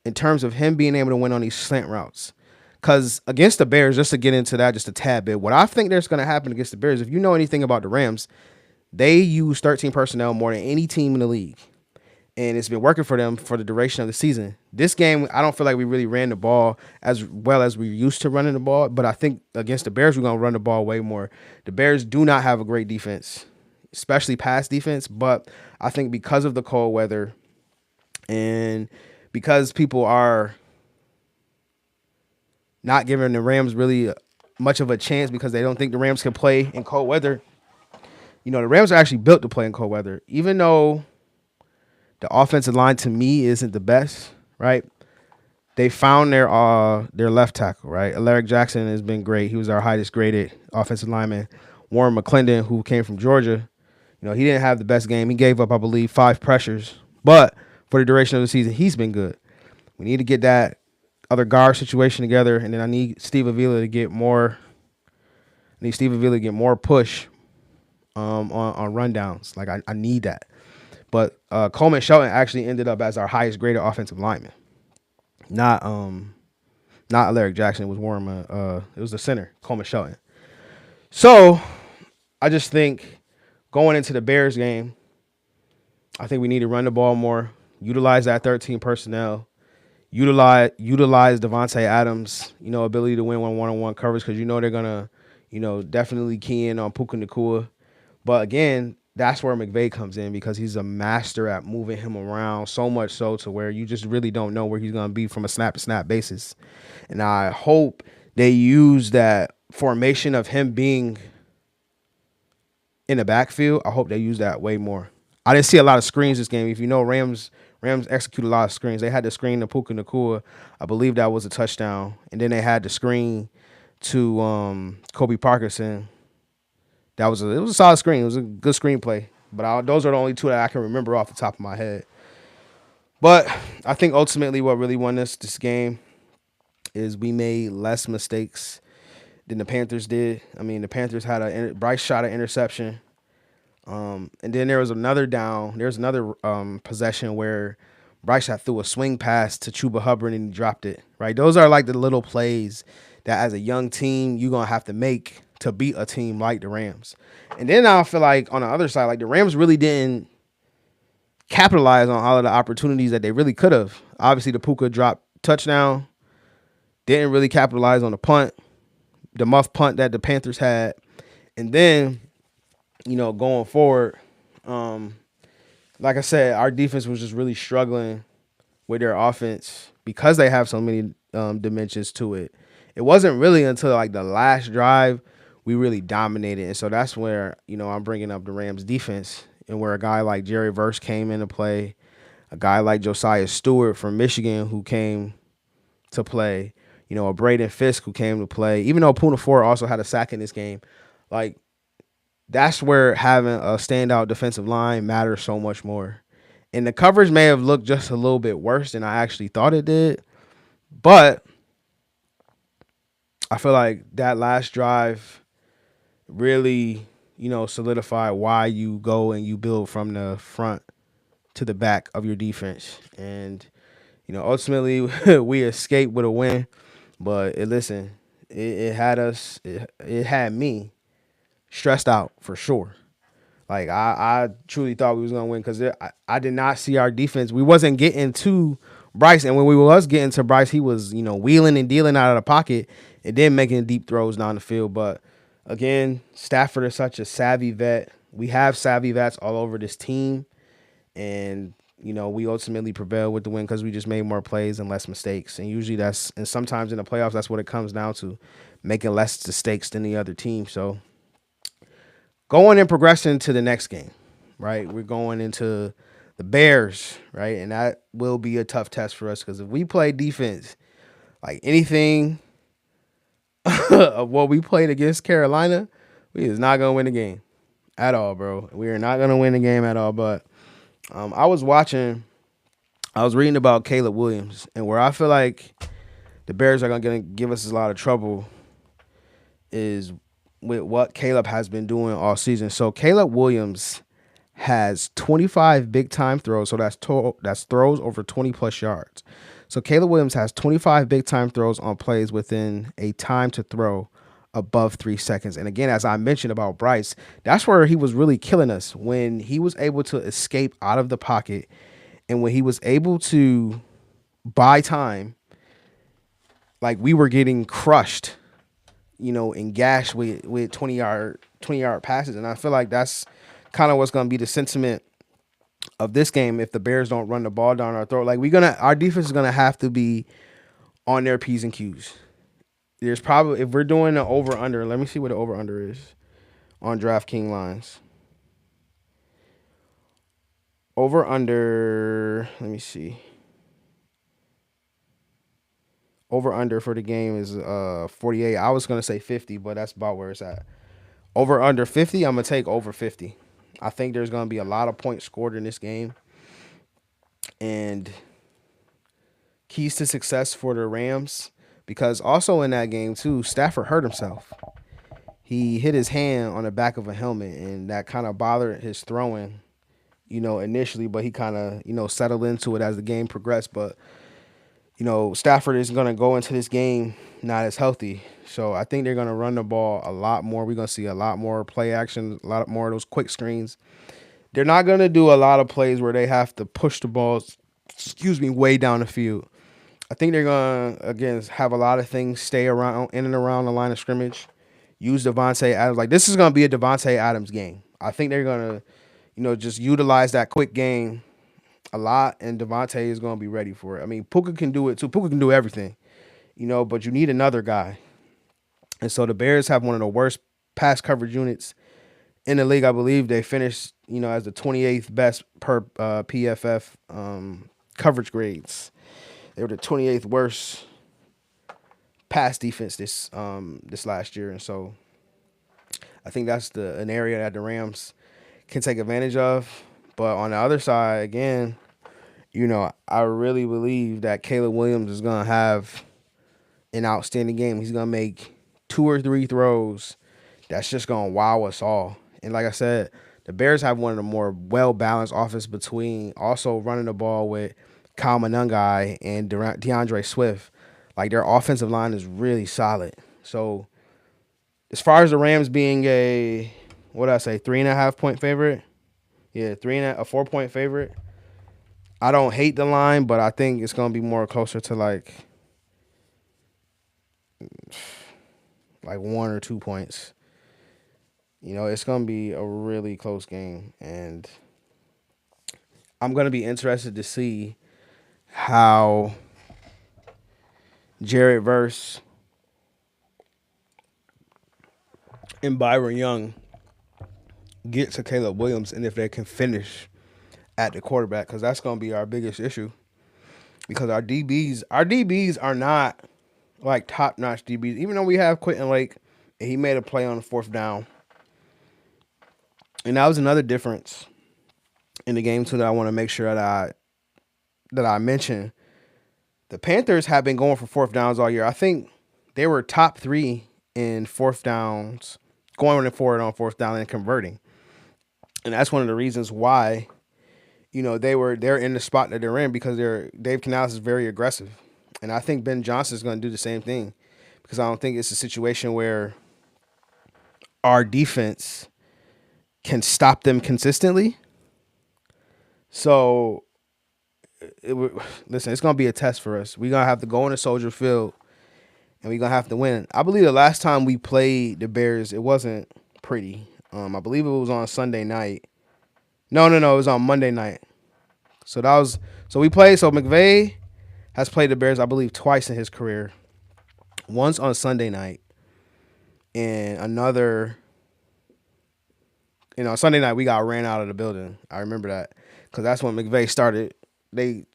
in terms of him being able to win on these slant routes. Because against the Bears, just to get into that just a tad bit, what I think there's going to happen against the Bears, if you know anything about the Rams, they use 13 personnel more than any team in the league. And it's been working for them for the duration of the season. This game, I don't feel like we really ran the ball as well as we used to running the ball. But I think against the Bears, we're going to run the ball way more. The Bears do not have a great defense, especially pass defense. But I think because of the cold weather and because people are not giving the Rams really much of a chance because they don't think the Rams can play in cold weather, the Rams are actually built to play in cold weather. Even though the offensive line to me isn't the best, right? They found their left tackle, right? Alaric Jackson has been great. He was our highest graded offensive lineman. Warren McClendon, who came from Georgia, he didn't have the best game. He gave up, I believe, 5 pressures. But for the duration of the season, he's been good. We need to get that other guard situation together, and then I need Steve Avila to get more. Push on rundowns. Like I need that. But Coleman Shelton actually ended up as our highest graded offensive lineman. Not Alaric Jackson. It was Warren. It was the center, Coleman Shelton. So I just think going into the Bears game, I think we need to run the ball more, utilize that 13 personnel, utilize Devontae Adams, ability to win one-on-one coverage because they're gonna, definitely key in on Puka Nacua. But again, that's where McVay comes in because he's a master at moving him around, so much so to where you just really don't know where he's going to be from a snap-to-snap basis. And I hope they use that formation of him being in the backfield. I hope they use that way more. I didn't see a lot of screens this game. If you know, Rams executed a lot of screens. They had the screen to Puka Nacua. I believe that was a touchdown. And then they had the screen to Kobe Parkinson. It was a solid screen. It was a good screenplay. But those are the only two that I can remember off the top of my head. But I think ultimately what really won this game is we made less mistakes than the Panthers did. I mean, the Panthers had Bryce shot an interception. And then there was another down. There's another possession where Bryce had threw a swing pass to Chuba Hubbard and he dropped it. Right? Those are like the little plays that as a young team you're going to have to make to beat a team like the Rams. And then I feel like on the other side, like the Rams really didn't capitalize on all of the opportunities that they really could have. Obviously, the Puka drop touchdown. Didn't really capitalize on the punt, the muff punt that the Panthers had. And then, going forward, like I said, our defense was just really struggling with their offense because they have so many dimensions to it. It wasn't really until like the last drive we really dominated. And so that's where, I'm bringing up the Rams defense and where a guy like Jerry Verse came into play, a guy like Josiah Stewart from Michigan who came to play, a Braden Fisk who came to play, even though Puna Ford also had a sack in this game. Like, that's where having a standout defensive line matters so much more. And the coverage may have looked just a little bit worse than I actually thought it did. But I feel like that last drive really, solidified why you go and you build from the front to the back of your defense. And, ultimately we escaped with a win. But it had me stressed out for sure. Like I truly thought we was gonna win because I did not see our defense. We wasn't getting to Bryce, and when we was getting to Bryce, he was wheeling and dealing out of the pocket and then making deep throws down the field. But again, Stafford is such a savvy vet. We have savvy vets all over this team, and we ultimately prevailed with the win because we just made more plays and less mistakes. And usually and sometimes in the playoffs, that's what it comes down to, making less mistakes than the other team. So going and progressing to the next game, right? We're going into the Bears, right? And that will be a tough test for us because if we play defense like anything of what we played against Carolina, we is not going to win the game. at all, bro. We are not gonna win the game at all. But I was watching, I was reading about Caleb Williams, and where I feel like the Bears are gonna give us a lot of trouble is with what Caleb has been doing all season. So Caleb Williams has 25 big time throws, so that's throws over 20 plus yards. So Caleb Williams has 25 big time throws on plays within a time to throw above 3 seconds. And again, as I mentioned about Bryce, that's where he was really killing us when he was able to escape out of the pocket and when he was able to buy time. Like we were getting crushed, and gashed with 20 yard passes. And I feel like that's kind of what's going to be the sentiment of this game if the Bears don't run the ball down our throat. Like our defense is gonna have to be on their P's and Q's. There's probably, if we're doing the over under, let me see what the over under is on DraftKings lines. Over under, let me see. Over under for the game is 48. I was gonna say 50, but that's about where it's at. Over under 50, I'm gonna take over 50. I think there's gonna be a lot of points scored in this game. And keys to success for the Rams, because also in that game too, Stafford hurt himself. He hit his hand on the back of a helmet, and that kind of bothered his throwing, initially, but he kind of, settled into it as the game progressed. But, Stafford is going to go into this game not as healthy. So I think they're going to run the ball a lot more. We're going to see a lot more play action, a lot more of those quick screens. They're not going to do a lot of plays where they have to push the balls, way down the field. I think they're going to, again, have a lot of things stay around, in and around the line of scrimmage. Use Devontae Adams. Like, this is going to be a Devontae Adams game. I think they're going to, just utilize that quick game a lot, and Devontae is going to be ready for it. I mean, Puka can do it too. Puka can do everything, but you need another guy. And so the Bears have one of the worst pass coverage units in the league. I believe they finished, as the 28th best per PFF coverage grades. They were the 28th worst pass defense this last year, and so I think that's an area that the Rams can take advantage of. But on the other side, again, I really believe that Caleb Williams is gonna have an outstanding game. He's gonna make 2 or 3 throws that's just gonna wow us all. And like I said, the Bears have one of the more well-balanced offense between also running the ball with Kyle Monangai and DeAndre Swift. Like, their offensive line is really solid. So as far as the Rams being a, what did I say, 3.5-point favorite? Yeah, 4-point favorite. I don't hate the line, but I think it's gonna be more closer to like 1 or 2 points. It's gonna be a really close game, and I'm gonna be interested to see how Jared Verse and Byron Young get to Caleb Williams, and if they can finish at the quarterback, because that's going to be our biggest issue. Because our DBs are not like top-notch DBs. Even though we have Quentin Lake, and he made a play on the 4th down. And that was another difference in the game too that I want to make sure that I mention. The Panthers have been going for 4th downs all year. I think they were top 3 in 4th downs, going for it on 4th down and converting. And that's one of the reasons why, they're in the spot that they're in, because Dave Canales is very aggressive. And I think Ben Johnson is going to do the same thing, because I don't think it's a situation where our defense can stop them consistently. So, listen, it's going to be a test for us. We're going to have to go into Soldier Field, and we're going to have to win. I believe the last time we played the Bears, it wasn't pretty. I believe it was on Sunday night. No, it was on Monday night. So McVay has played the Bears, I believe, twice in his career. Once on Sunday night, and another, Sunday night we got ran out of the building. I remember that, because that's when McVay started. They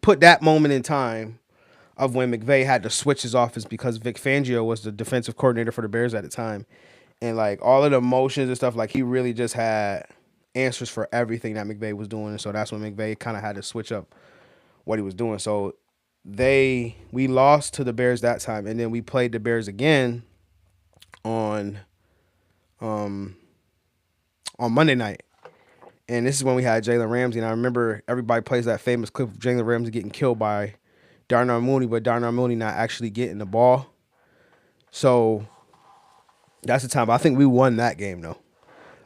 put that moment in time of when McVay had to switch his offense, because Vic Fangio was the defensive coordinator for the Bears at the time. and like all of the emotions and stuff. Like he really just had answers for everything that McVay was doing, and so that's when McVay kind of had to switch up what he was doing. So we lost to the Bears that time, and then we played the Bears again on um on Monday night. And this is when we had Jalen Ramsey. And I remember everybody plays that famous clip of Jalen Ramsey getting killed by Darnell Mooney, but Darnell Mooney not actually getting the ball. So that's the time. I think we won that game, though,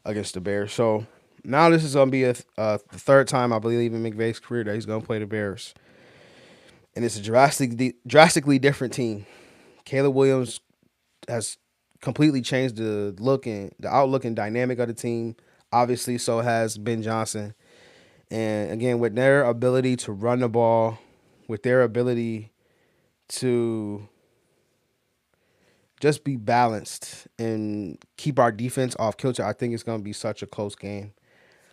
against the Bears. So now this is going to be the third time, I believe, in McVay's career that he's going to play the Bears. And it's a drastically different team. Caleb Williams has completely changed the outlook and dynamic of the team. Obviously, so has Ben Johnson. And again, with their ability to run the ball, with their ability to just be balanced and keep our defense off kilter, I think it's going to be such a close game.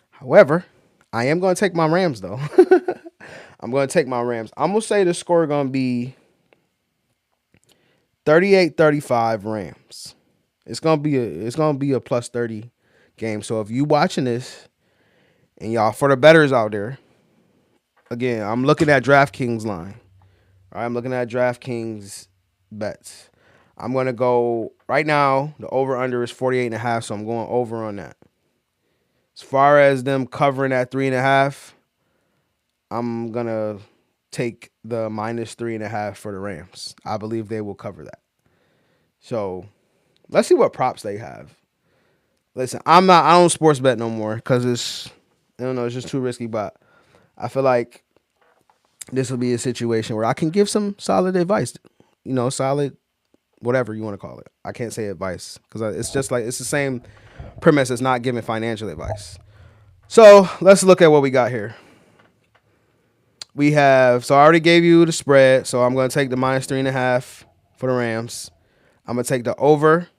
However, I am going to take my Rams, though. I'm going to take my Rams. I'm going to say the score is going to be 38-35 Rams. It's going to be a plus 30 game. So if you watching this, and y'all, for the bettors out there, again, I'm looking at DraftKings line. All right, I'm looking at DraftKings bets. I'm going to go, right now, the over-under is 48.5, so I'm going over on that. As far as them covering that 3.5, I'm going to take the minus 3.5 for the Rams. I believe they will cover that. So let's see what props they have. Listen, I don't sports bet no more because it's just too risky, but I feel like this will be a situation where I can give some solid advice, solid, whatever you want to call it. I can't say advice because it's just like, it's the same premise as not giving financial advice. So let's look at what we got here. I already gave you the spread, so I'm going to take the minus 3.5 for the Rams. I'm going to take the over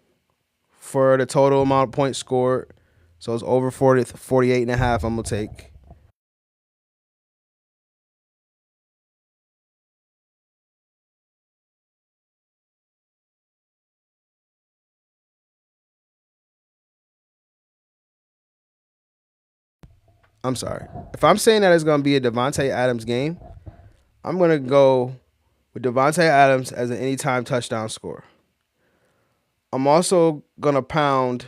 for the total amount of points scored. So it's over 48.5 I'm going to take. I'm sorry. If I'm saying that it's going to be a Devontae Adams game, I'm going to go with Devontae Adams as an anytime touchdown scorer. I'm also going to pound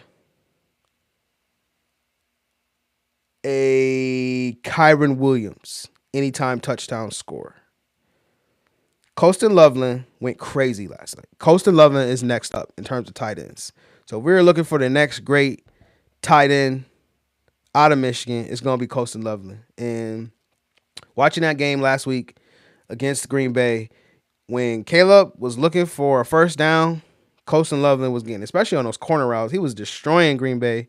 a Kyron Williams anytime touchdown scorer. Colston Loveland went crazy last night. Colston Loveland is next up in terms of tight ends. So if we're looking for the next great tight end out of Michigan, it's going to be Colston Loveland. And watching that game last week against Green Bay, when Caleb was looking for a first down, Colston Loveland was getting, especially on those corner routes. He was destroying Green Bay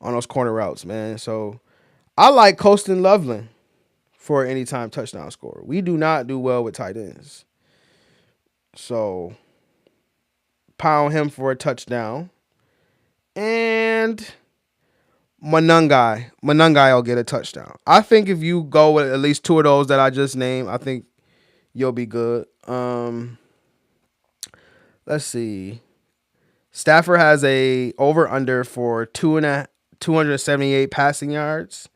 on those corner routes, man. So I like Colston Loveland for an anytime touchdown scorer. We do not do well with tight ends. So pound him for a touchdown. And Manungai will get a touchdown. I think if you go with at least two of those that I just named, I think you'll be good. Let's see. Stafford has a over-under for 278 passing yards.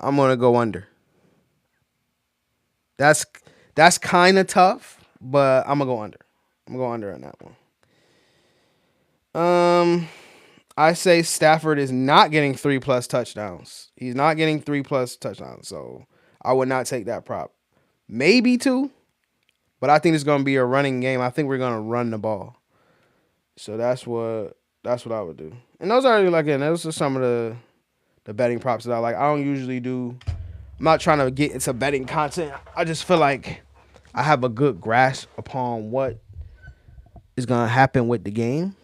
I'm going to go under. That's kind of tough, but I'm going to go under. I'm going to go under on that one. I say Stafford is not getting 3+ touchdowns. He's not getting 3+ touchdowns, so I would not take that prop. Maybe 2, but I think it's going to be a running game. I think we're going to run the ball. So that's what I would do. And those are some of the betting props that I like. I don't usually do. I'm not trying to get into betting content. I just feel like I have a good grasp upon what is going to happen with the game.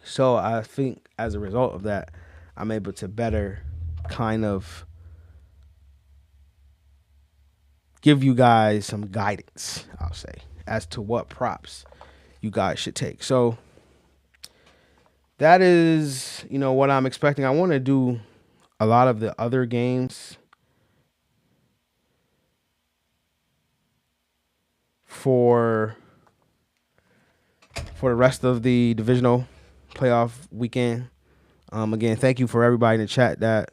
So I think as a result of that, I'm able to better kind of give you guys some guidance, I'll say, as to what props you guys should take. So that is, what I'm expecting. I want to do a lot of the other games for the rest of the divisional playoff weekend. Again, thank you for everybody in the chat that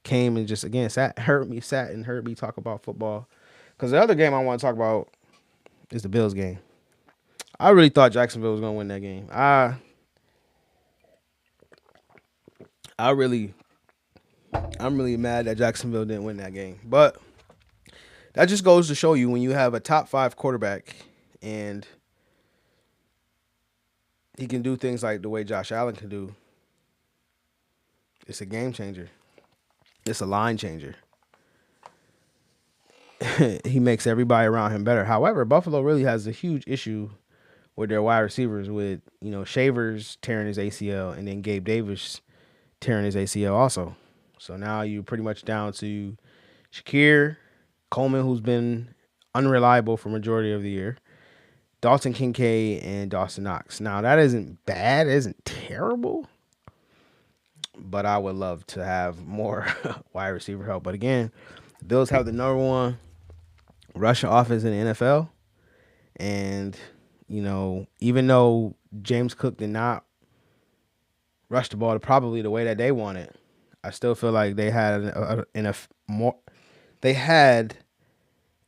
came and just again sat and heard me talk about football. Because the other game I want to talk about is the Bills game. I really thought Jacksonville was gonna win that game. I really I'm really mad that Jacksonville didn't win that game. But that just goes to show you when you have a top 5 quarterback and he can do things like the way Josh Allen can do, it's a game changer. It's a line changer. He makes everybody around him better. However, Buffalo really has a huge issue with their wide receivers with, Shavers tearing his ACL and then Gabe Davis tearing his ACL also. So now you're pretty much down to Shakir, Coleman, who's been unreliable for majority of the year, Dalton Kincaid, and Dawson Knox. Now, that isn't bad. It isn't terrible. But I would love to have more wide receiver help. But again, the Bills have the number 1 rushing offense in the NFL. And, even though James Cook did not rush the ball probably the way that they wanted, I still feel like they had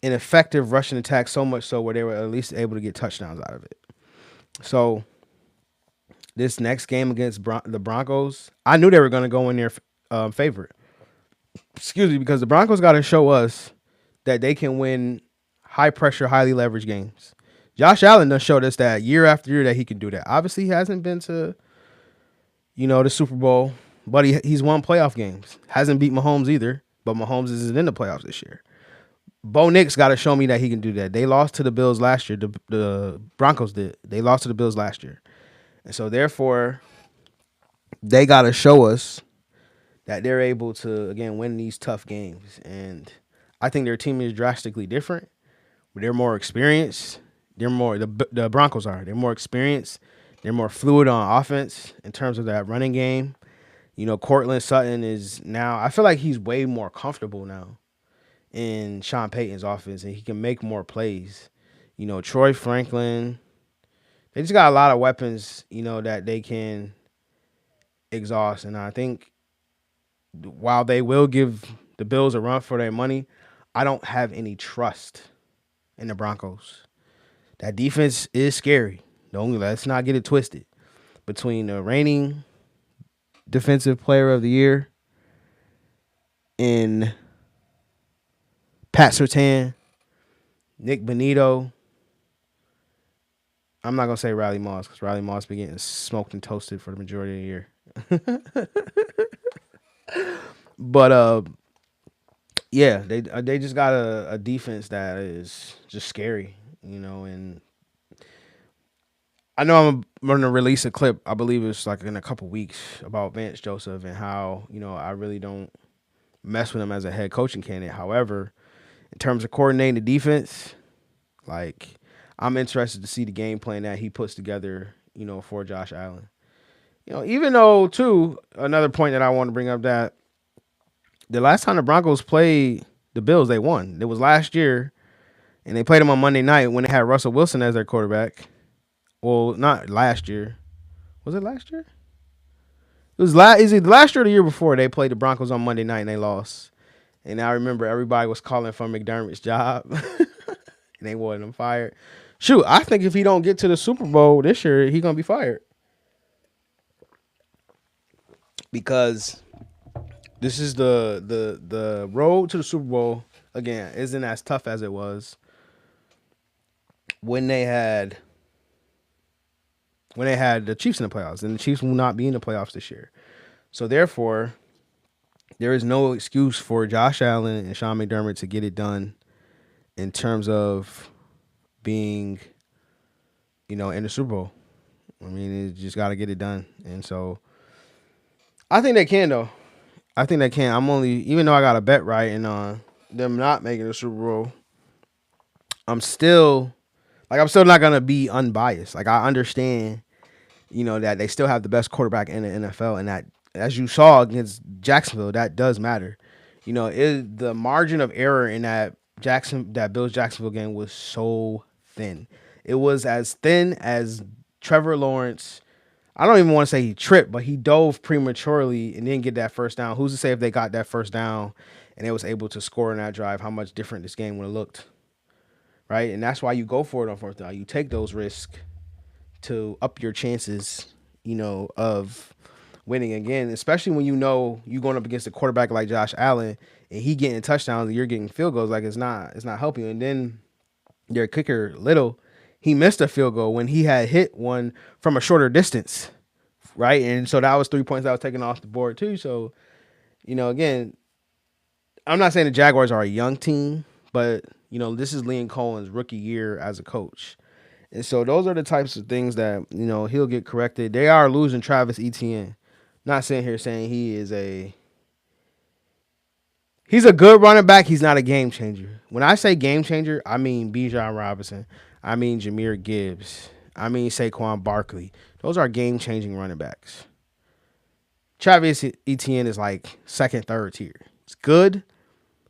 an effective rushing attack, so much so where they were at least able to get touchdowns out of it. So this next game against the Broncos, I knew they were going to go in there favorite. Excuse me, because the Broncos got to show us that they can win high pressure, highly leveraged games. Josh Allen done showed us that year after year that he can do that. Obviously, he hasn't been to, the Super Bowl, but he's won playoff games. Hasn't beat Mahomes either, but Mahomes isn't in the playoffs this year. Bo Nix got to show me that he can do that. They lost to the Bills last year. The Broncos did. They lost to the Bills last year. And so, therefore, they got to show us that they're able to, again, win these tough games. And I think their team is drastically different. They're more experienced. The Broncos are. They're more experienced. They're more fluid on offense in terms of that running game. Cortland Sutton is now, I feel like he's way more comfortable now in Sean Payton's offense, and he can make more plays. Troy Franklin, they just got a lot of weapons, that they can exhaust. And I think while they will give the Bills a run for their money, I don't have any trust in the Broncos. That defense is scary. Let's not get it twisted. Between the reigning defensive player of the year in Pat Surtain, Nick Bonito, I'm not going to say Riley Moss because Riley Moss been getting smoked and toasted for the majority of the year. But, yeah, they just got a defense that is just scary, and I know I'm going to release a clip, I believe it's like in a couple weeks, about Vance Joseph and how, I really don't mess with him as a head coaching candidate. However, in terms of coordinating the defense, like, I'm interested to see the game plan that he puts together, for Josh Allen. Even though, too, another point that I want to bring up, that the last time the Broncos played the Bills, they won. It was last year, and they played them on Monday night when they had Russell Wilson as their quarterback. Well, not last year. Was it last year? It was is it last year or the year before they played the Broncos on Monday night and they lost? And I remember everybody was calling for McDermott's job. And they wanted him fired. Shoot, I think if he don't get to the Super Bowl this year, he's going to be fired. Because this is the road to the Super Bowl, again, isn't as tough as it was when they had the Chiefs in the playoffs, and the Chiefs will not be in the playoffs this year. So therefore, there is no excuse for Josh Allen and Sean McDermott to get it done in terms of being, in the Super Bowl. I mean, you just got to get it done. And so I think they can, though. I think they can. Even though I got a bet right and on them not making the Super Bowl, I'm still not going to be unbiased. Like, I understand, that they still have the best quarterback in the NFL, and that, as you saw against Jacksonville, that does matter. The margin of error in that Bills Jacksonville game was so thin. It was as thin as Trevor Lawrence I don't even want to say he tripped, but he dove prematurely and didn't get that first down. Who's to say if they got that first down and they was able to score in that drive, how much different this game would have looked, right? And that's why you go for it on fourth down. You take those risks to up your chances, of winning again, especially when you're going up against a quarterback like Josh Allen and he getting touchdowns and you're getting field goals. Like it's not helping you. And then their kicker Little, he missed a field goal when he had hit one from a shorter distance, right? And so that was 3 points that was taken off the board too. So again, I'm not saying the Jaguars are a young team, but this is Liam Cohen's rookie year as a coach. And so those are the types of things that, he'll get corrected. They are losing Travis Etienne. Not sitting here saying he's a good running back. He's not a game changer. When I say game changer, I mean Bijan Robinson. I mean Jahmyr Gibbs. I mean Saquon Barkley. Those are game-changing running backs. Travis Etienne is like second, third tier. It's good,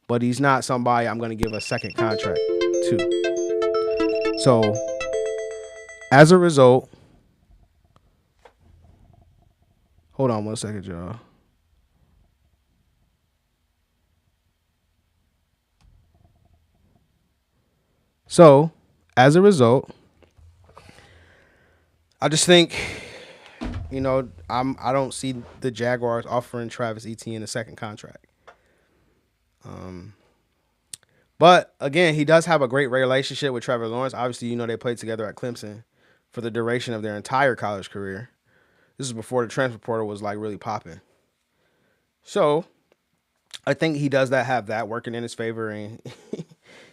but he's not somebody I'm going to give a second contract to. So, as a result, hold on one second, y'all. So, as a result, I just think, I don't see the Jaguars offering Travis Etienne a second contract. But again, he does have a great relationship with Trevor Lawrence. Obviously, they played together at Clemson for the duration of their entire college career. This is before the transfer portal was like really popping. So I think he does have that working in his favor, and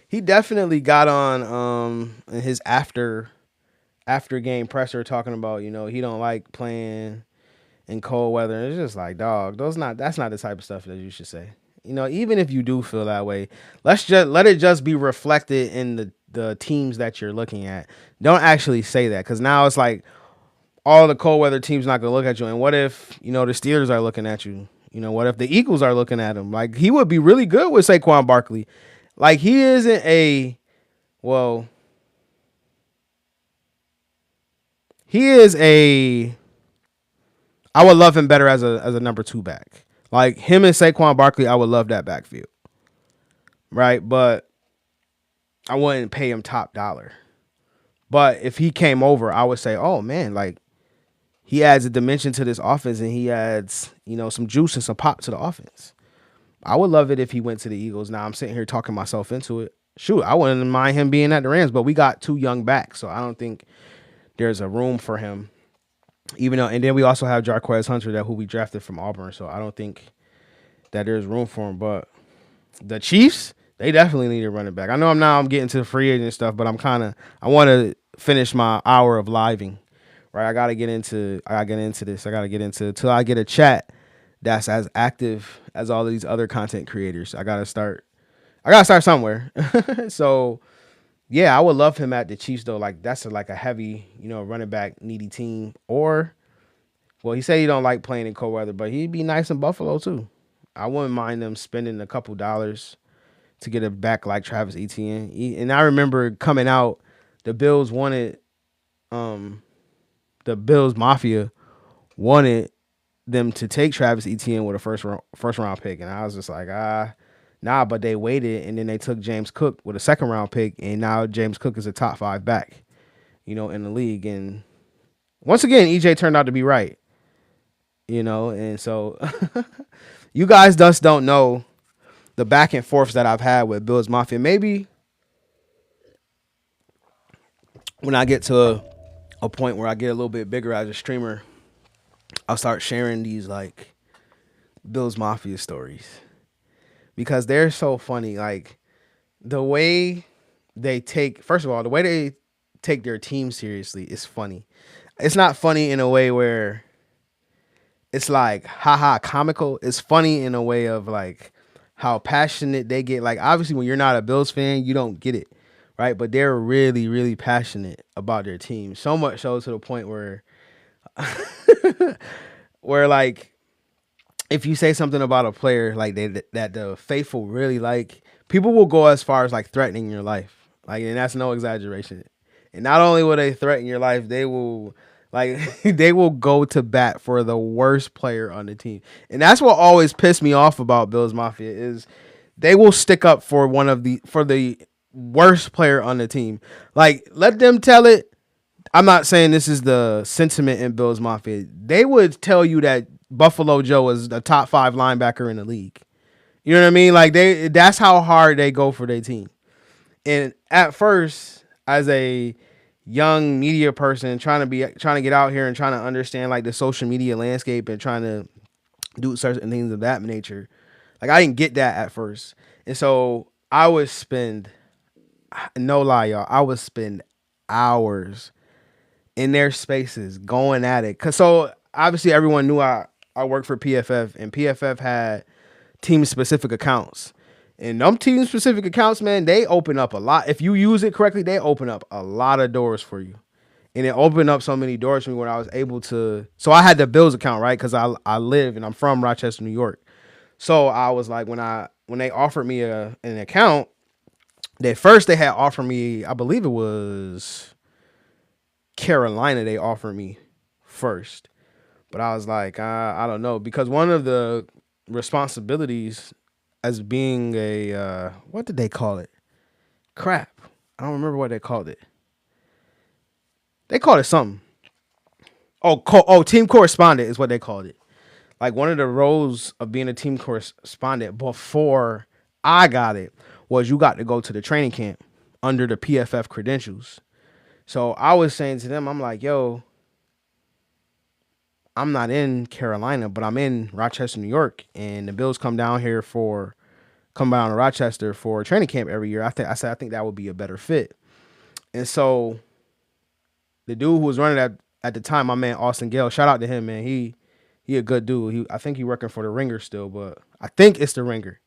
he definitely got on in his after game presser talking about he don't like playing in cold weather. And it's just like, dog, that's not the type of stuff that you should say. Even if you do feel that way, let it just be reflected in the teams that you're looking at. Don't actually say that, because now it's like all the cold weather teams not gonna look at you. And what if the Steelers are looking at you? What if the Eagles are looking at him? Like, he would be really good with Saquon Barkley. Like, he isn't he is I would love him better as a number two back. Like, him and Saquon Barkley, I would love that backfield. Right? But I wouldn't pay him top dollar. But if he came over, I would say, oh man, like, he adds a dimension to this offense, and he adds, some juice and some pop to the offense. I would love it if he went to the Eagles. Now I'm sitting here talking myself into it. Shoot, I wouldn't mind him being at the Rams, but we got two young backs, so I don't think there's a room for him. Even though, and then we also have Jarquez Hunter, who we drafted from Auburn, so I don't think that there's room for him. But the Chiefs, they definitely need a running back. I know I'm getting to the free agent stuff, but I want to finish my hour of living. Right, I gotta get into this. I gotta get into till I get a chat that's as active as all of these other content creators. I gotta start somewhere. So yeah, I would love him at the Chiefs though. Like, that's like a heavy, running back needy team. Or, well, he said he don't like playing in cold weather, but he'd be nice in Buffalo too. I wouldn't mind them spending a couple dollars to get a back like Travis Etienne. And I remember coming out, the Bills Mafia wanted them to take Travis Etienne with a first round pick, and I was just like, nah. But they waited, and then they took James Cook with a second round pick, and now James Cook is a top 5 back, in the league. And once again, EJ turned out to be right, and so you guys just don't know the back and forths that I've had with Bills Mafia. Maybe when I get to a point where I get a little bit bigger as a streamer, I'll start sharing these like Bills Mafia stories, because they're so funny. Like, the way they take their team seriously is funny. It's not funny in a way where it's like haha comical. It's funny in a way of like how passionate they get. Like, obviously when you're not a Bills fan, you don't get it, right? But they're really, really passionate about their team. So much so to the point where like, if you say something about a player like that the faithful really like, people will go as far as like threatening your life. Like, and that's no exaggeration. And not only will they threaten your life, they will Like they will go to bat for the worst player on the team. And that's what always pissed me off about Bills Mafia is they will stick up for the worst player on the team. Like let them tell it. I'm not saying this is the sentiment in Bills Mafia. They would tell you that Buffalo Joe is the top 5 linebacker in the league. You know what I mean? Like that's how hard they go for their team. And at first, as a young media person trying to get out here and trying to understand like the social media landscape and trying to do certain things of that nature, like I didn't get that at first. And so I would spend no lie, y'all, I would spend hours in their spaces going at it. Cause so obviously everyone knew I worked for PFF and PFF had team specific accounts. And them team specific accounts, man, they open up a lot. If you use it correctly, they open up a lot of doors for you. And it opened up so many doors for me when I was able to. So I had the Bills account, right? Because I live and I'm from Rochester, New York. So I was like, when they offered me an account, they had offered me, I believe it was Carolina. They offered me first, but I was like, I don't know, because one of the responsibilities as being a what did they call it? Crap, I don't remember what they called it. They called it something. Team correspondent is what they called it. Like one of the roles of being a team correspondent before I got it was you got to go to the training camp under the PFF credentials. So I was saying to them, I'm like, yo, I'm not in Carolina, but I'm in Rochester, New York, and the Bills come down to Rochester for training camp every year. I think that would be a better fit. And so the dude who was running at the time, my man Austin Gale, shout out to him, man. He a good dude. I think he working for the Ringer still, but I think it's the Ringer.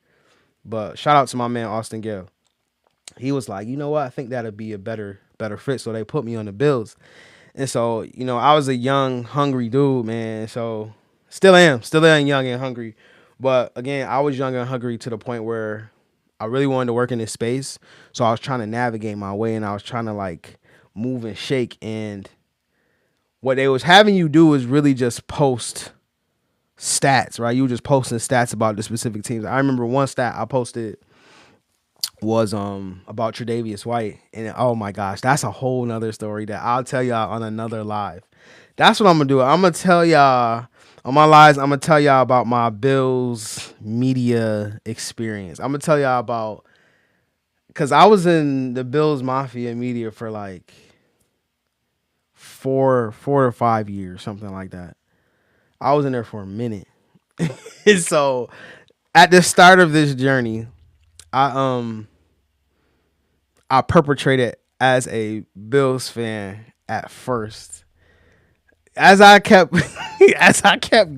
But shout out to my man Austin Gale. He was like, you know what? I think that'd be a better fit. So they put me on the Bills. And so, I was a young, hungry dude, man. So still am young and hungry. But again, I was young and hungry to the point where I really wanted to work in this space. So I was trying to navigate my way and I was trying to like move and shake. And what they was having you do is really just post stats, right? You were just posting stats about the specific teams. I remember one stat I posted was about Tre'Davious White, and oh my gosh, that's a whole nother story that I'll tell y'all on another live. That's what I'm gonna do. I'm gonna tell y'all on my lives. I'm gonna tell y'all about my Bills media experience. I'm gonna tell y'all about, because I was in the Bills Mafia media for like four to 5 years, something like that. I was in there for a minute. So at the start of this journey, I perpetrated as a Bills fan at first. As I kept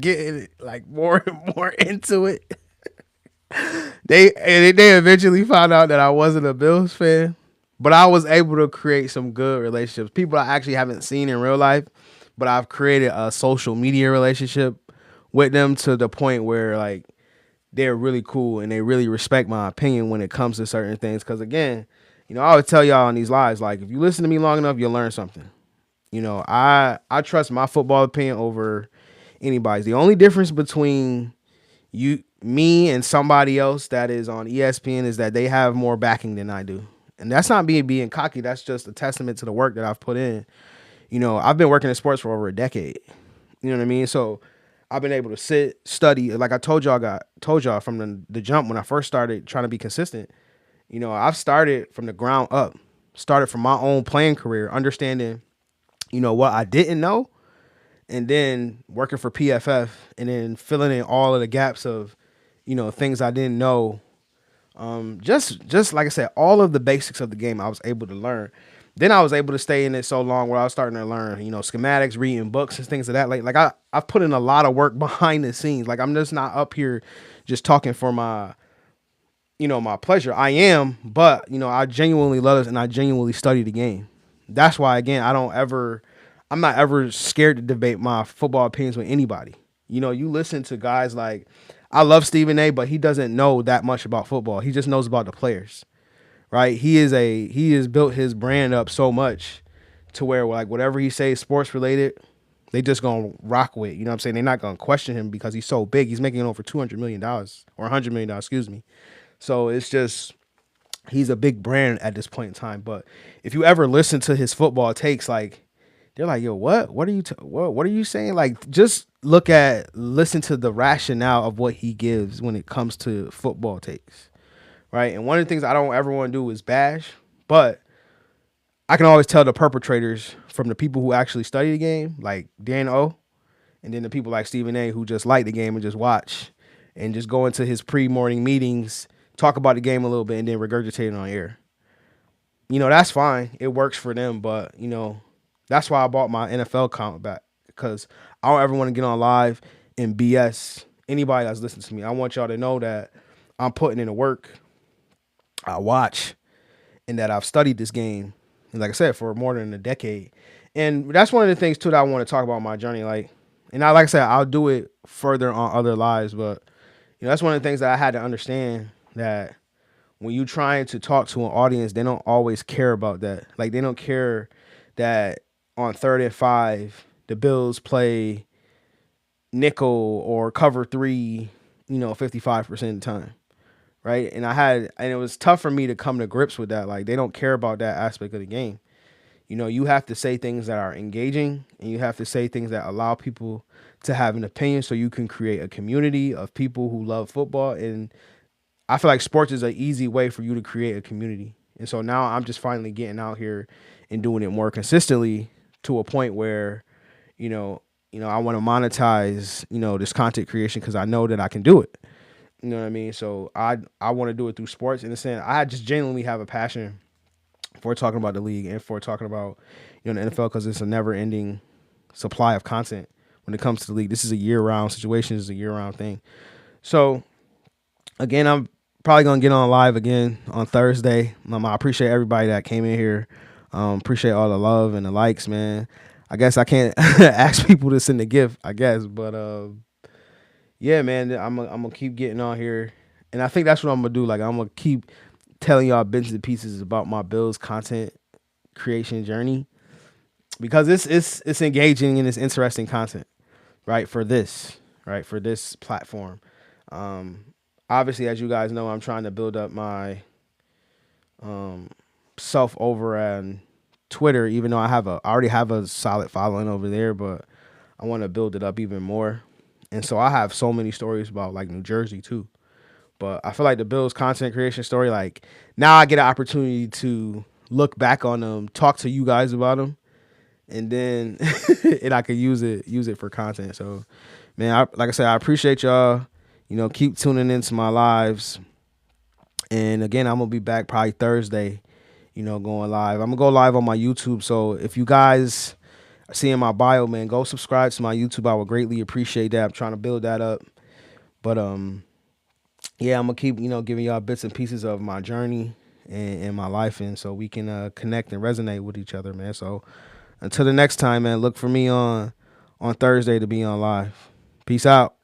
getting like more and more into it, they eventually found out that I wasn't a Bills fan, but I was able to create some good relationships. People I actually haven't seen in real life, but I've created a social media relationship with them to the point where like they're really cool and they really respect my opinion when it comes to certain things. Because again, I always tell y'all on these lives, like if you listen to me long enough, you'll learn something. I trust my football opinion over anybody's. The only difference between me and somebody else that is on ESPN is that they have more backing than I do. And that's not being cocky. That's just a testament to the work that I've put in. I've been working in sports for over a decade. You know what I mean? So I've been able to sit, study. Like I told y'all from the jump when I first started trying to be consistent. I've started from the ground up, started from my own playing career, understanding, what I didn't know, and then working for PFF and then filling in all of the gaps of, things I didn't know. Just like I said, all of the basics of the game I was able to learn. Then I was able to stay in it so long where I was starting to learn, schematics, reading books and things of that. Like I've put in a lot of work behind the scenes. Like I'm just not up here just talking for my pleasure. I am, but I genuinely love it and I genuinely study the game. That's why, again, I'm not ever scared to debate my football opinions with anybody. You listen to guys like, I love Stephen A, but he doesn't know that much about football. He just knows about the players, right? He has built his brand up so much to where like whatever he says sports related, They just gonna rock with. You know what I'm saying? They're not gonna question him because he's so big. He's making over $200 million or $100 million, excuse me. So it's just he's a big brand at this point in time. But if you ever listen to his football takes, like they're like, yo, what are you what are you saying? Like just listen to the rationale of what he gives when it comes to football takes, right? And one of the things I don't ever want to do is bash, but I can always tell the perpetrators from the people who actually study the game, like Dan O, and then the people like Stephen A, who just like the game and just watch and just go into his pre-morning meetings, talk about the game a little bit, and then regurgitate it on air. That's fine. It works for them, but that's why I bought my NFL account back, because I don't ever want to get on live and BS anybody that's listening to me. I want y'all to know that I'm putting in the work. I watch, and that I've studied this game, and like I said, for more than a decade. And that's one of the things too that I want to talk about my journey. Like I said, I'll do it further on other lives, but that's one of the things that I had to understand, that when you trying to talk to an audience, they don't always care about that. Like they don't care that on 3rd and 5, the Bills play nickel or cover 3, 55% of the time. Right. And it was tough for me to come to grips with that. Like they don't care about that aspect of the game. You have to say things that are engaging, and you have to say things that allow people to have an opinion, so you can create a community of people who love football. And I feel like sports is an easy way for you to create a community. And so now I'm just finally getting out here and doing it more consistently, to a point where, I want to monetize, this content creation, because I know that I can do it. You know what I mean? So I want to do it through sports. In a sense, I just genuinely have a passion for talking about the league and for talking about, the NFL, because it's a never ending supply of content when it comes to the league. This is a year round situation. This is a year round thing. So again, I'm probably going to get on live again on Thursday. I appreciate everybody that came in here. Appreciate all the love and the likes, man. I guess I can't ask people to send a gift, I guess, but yeah, man, I'm gonna keep getting on here, and I think that's what I'm gonna do. Like I'm gonna keep telling y'all bits and pieces about my Bills content creation journey, because it's engaging and it's interesting content, right? For this platform. Obviously, as you guys know, I'm trying to build up my self over on Twitter, even though I already have a solid following over there, but I want to build it up even more. And so I have so many stories about like New Jersey too. But I feel like the Bills content creation story, like now I get an opportunity to look back on them, talk to you guys about them, and then and I could use it for content. So, man, like I said, I appreciate y'all. Keep tuning into my lives. And again, I'm gonna be back probably Thursday. Going live. I'm gonna go live on my YouTube. So if you guys are seeing my bio, man, go subscribe to my YouTube. I would greatly appreciate that. I'm trying to build that up. But yeah, I'm gonna keep giving y'all bits and pieces of my journey and my life, and so we can connect and resonate with each other, man. So until the next time, man, look for me on Thursday to be on live. Peace out.